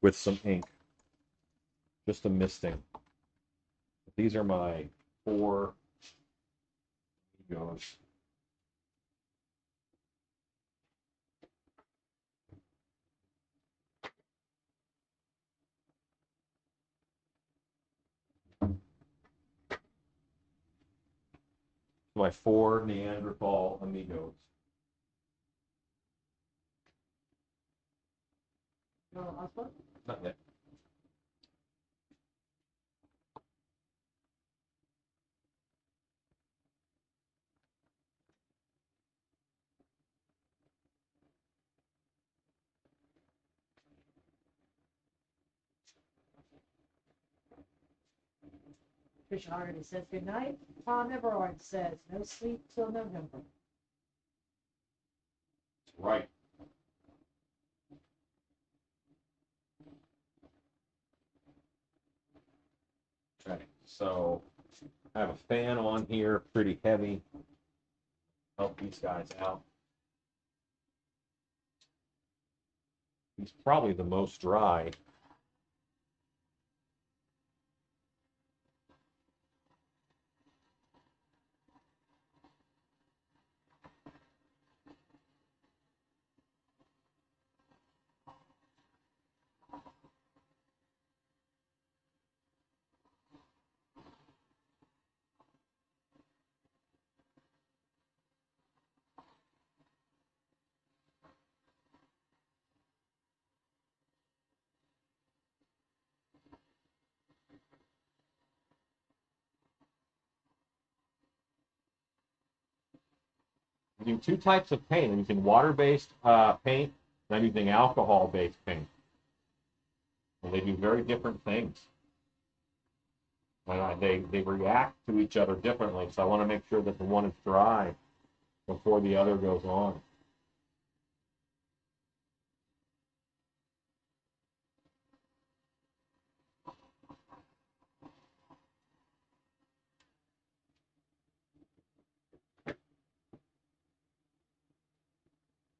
with some ink. Just a misting. These are my 4 egos. My 4 Neanderthal amigos. No, Not yet. Tricia already says good night. Tom Everard says no sleep till November. That's right. Okay, so I have a fan on here, pretty heavy. Help these guys out. He's probably the most dry. I'm using 2 types of paint. I'm using water-based paint, and I'm using alcohol-based paint. And they do very different things. And they react to each other differently, so I want to make sure that the one is dry before the other goes on.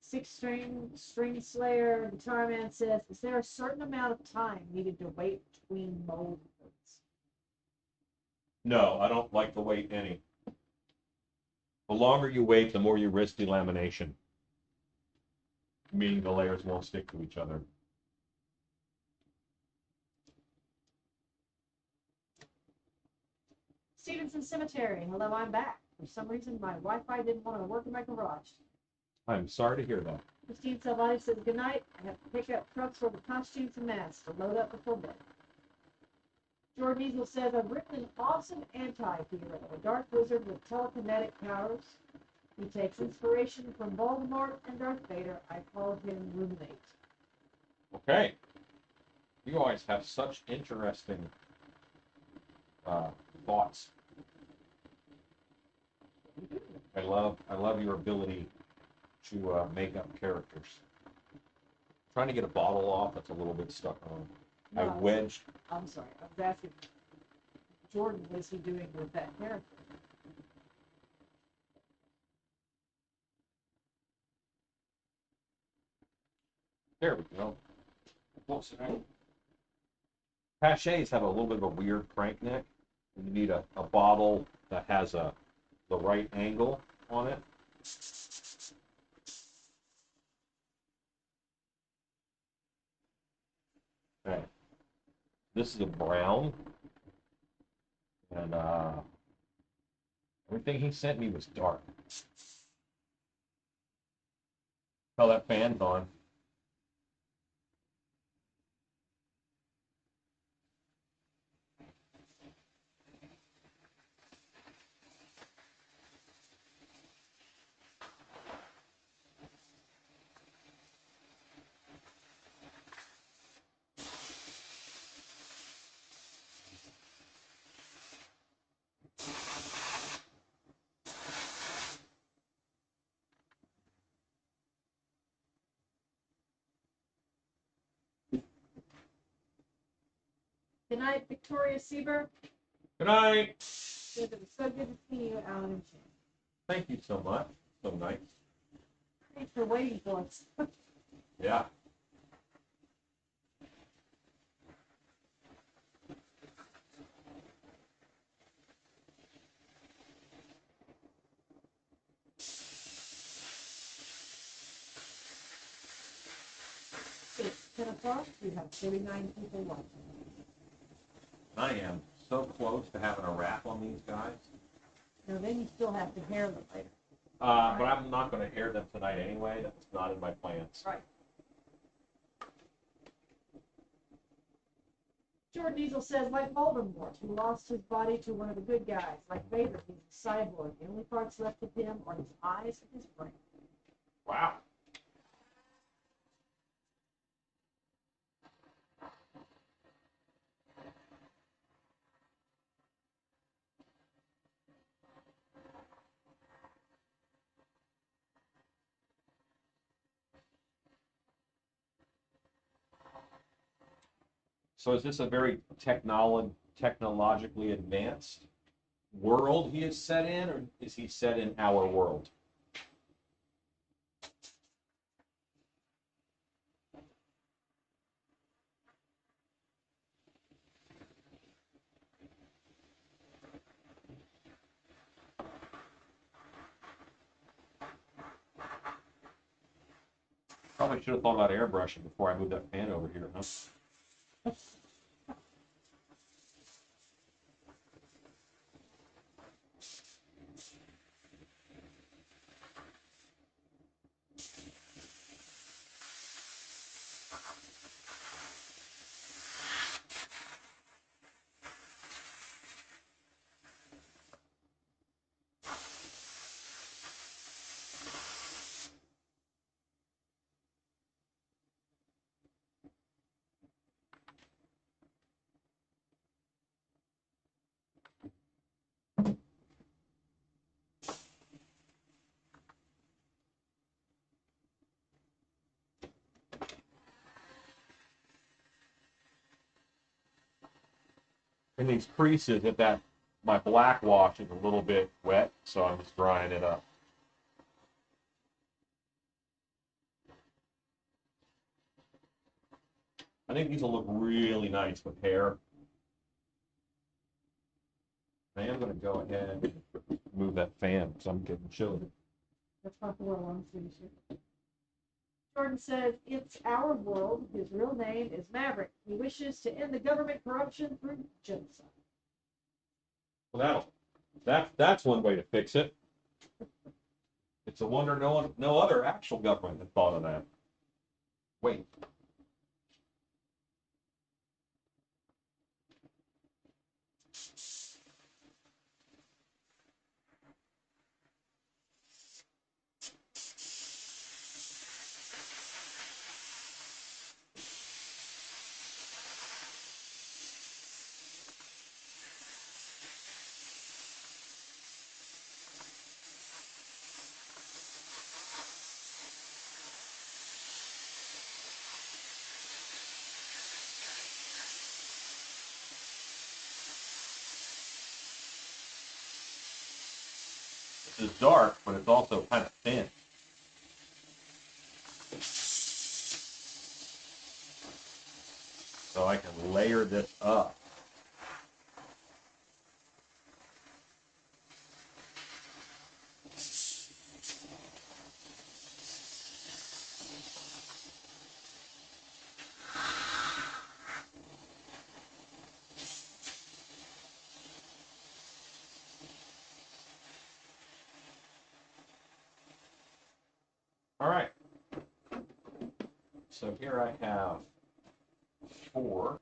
Six string slayer Guitar Man says, is there a certain amount of time needed to wait between mold coats? No, I don't like to wait any. The longer you wait, the more you risk delamination, meaning the layers won't stick to each other. Stevenson Cemetery, hello, I'm back. For some reason, my Wi-Fi didn't want to work in my garage. I'm sorry to hear that. Christine Salvati says, good night. I have to pick up trucks for the costumes and masks to load up before bed. Jordan Eagle says, I've written an awesome anti-hero, a dark wizard with telekinetic powers. He takes inspiration from Voldemort and Darth Vader. I call him Roommate. Okay. You always have such interesting thoughts. I love your ability to make up characters. Trying to get a bottle off that's a little bit stuck on. I wedged. I'm sorry. I was asking Jordan, what is he doing with that character? There we go. Close enough. Paches have a little bit of a weird crank neck. You need a bottle that has the right angle on it. Okay. This is a brown, and everything he sent me was dark. Oh, that fan's on. Good night, Victoria Sieber. Good night. It was so good to see you, Alan and Jim. Thank you so much. So nice. Thanks for waiting for us. Yeah. It's 10 o'clock. We have 39 people watching. I am so close to having a wrap on these guys. Now, then you still have to hair them later. But I'm not going to hair them tonight anyway. That's not in my plans. Right. Jordan Diesel says, like Voldemort, who lost his body to one of the good guys. Like Vader, he's a cyborg. The only parts left of him are his eyes and his brain. Wow. So is this a very technologically advanced world he is set in, or is he set in our world? Probably should have thought about airbrushing before I moved that fan over here, huh? In these creases, my black wash is a little bit wet, so I'm just drying it up. I think these will look really nice with hair. I am going to go ahead and move that fan because I'm getting chilly. That's not the word I'm finishing. Jordan says, it's our world. His real name is Maverick. He wishes to end the government corruption through genocide. Well, that's one way to fix it. It's a wonder no other actual government had thought of that. Wait. This is dark, but it's also kind of thin. So I can layer this up. All right. So here I have 4.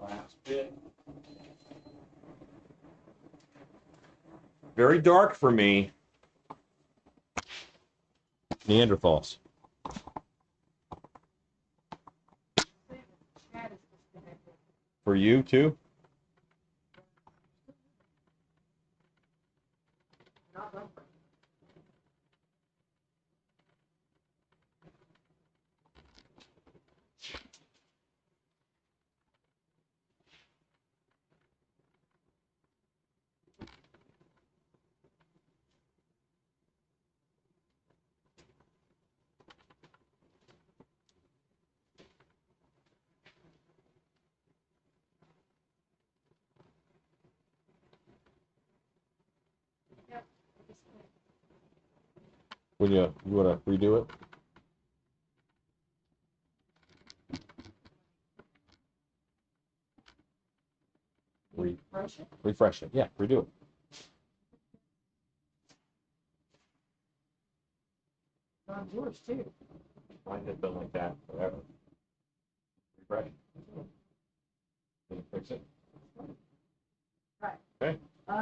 Last bit. Very dark for me. Neanderthals. For you too? When you want to redo it? Refresh it. Yeah, redo it. On yours too. Mine has been like that forever. Refresh. Can you fix it? Right. Okay.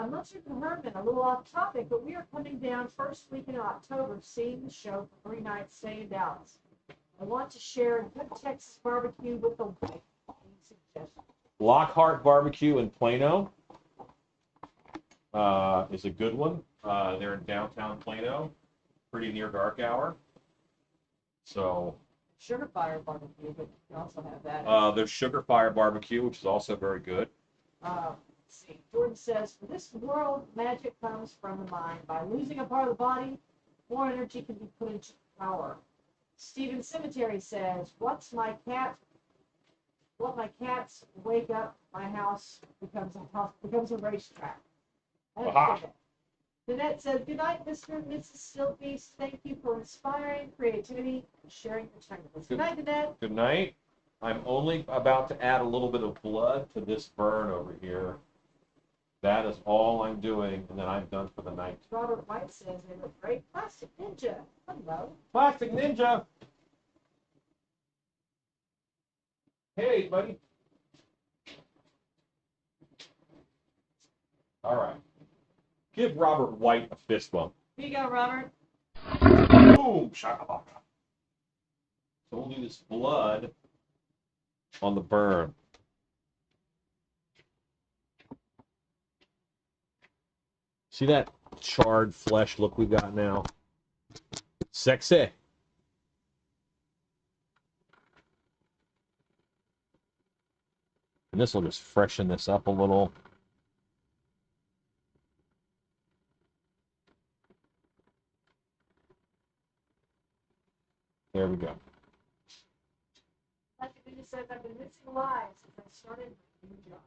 Much of Herman, a little off topic, but we are coming down first week in October, seeing the show for 3 nights, stay in Dallas. I want to share a good Texas barbecue with the wife. Any suggestions? Lockhart Barbecue in Plano is a good one. They're in downtown Plano, pretty near dark hour. So Sugar Fire barbecue, but you can also have that. there's Sugar Fire Barbecue, which is also very good. Let's see. Jordan says, for this world, magic comes from the mind. By losing a part of the body, more energy can be put into power. Stephen Cemetery says, what my cats wake up, my house becomes a racetrack. Aha. Danette says, good night, Mr. and Mrs. Stiltbeast. Thank you for inspiring creativity and sharing your time with us. Good night, Danette. Good night. I'm only about to add a little bit of blood to this burn over here. That is all I'm doing, and then I'm done for the night. Robert White says, they look great. Plastic Ninja. Hello. Plastic Ninja. Hey, buddy. All right. Give Robert White a fist bump. Here you go, Robert. Boom! Shakalaka. So we'll do this blood on the burn. See that charred flesh look we got now? Sexy. And this will just freshen this up a little. There we go. Plastic Ninja says, I've been missing lives since I started my new job.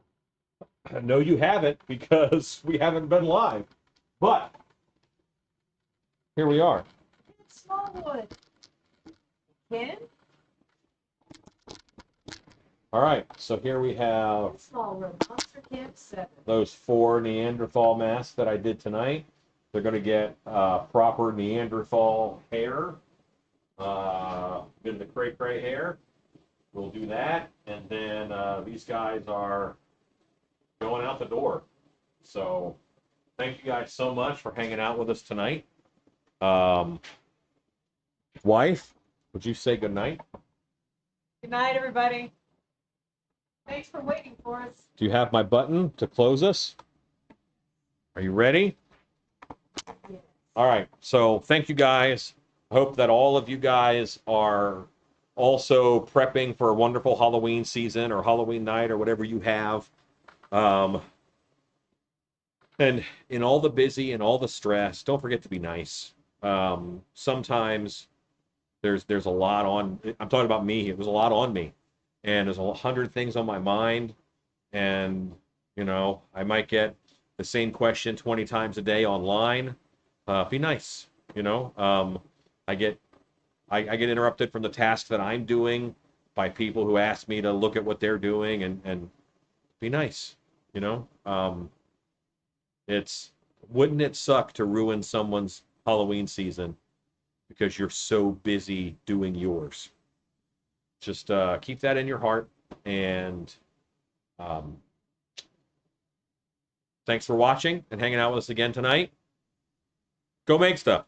No, you haven't, because we haven't been live. But here we are. It's Smallwood. Ken? All right, so here we have Smallwood, Monster Camp 7. those 4 Neanderthal masks that I did tonight. They're going to get proper Neanderthal hair, bit of the cray hair. We'll do that, and then these guys are going out the door. So thank you guys so much for hanging out with us tonight. Wife, would you say good night? Good night, everybody. Thanks for waiting for us. Do you have my button to close us? Are you ready? Yes. All right, so thank you guys. I hope that all of you guys are also prepping for a wonderful Halloween season or Halloween night or whatever you have. And in all the busy and all the stress, don't forget to be nice. Sometimes there's a lot on, I'm talking about me, there's a lot on me. And there's 100 things on my mind. And, you know, I might get the same question 20 times a day online. Be nice, you know. I get interrupted from the task that I'm doing by people who ask me to look at what they're doing and be nice, you know. Wouldn't it suck to ruin someone's Halloween season because you're so busy doing yours. Just keep that in your heart. And thanks for watching and hanging out with us again tonight. Go make stuff.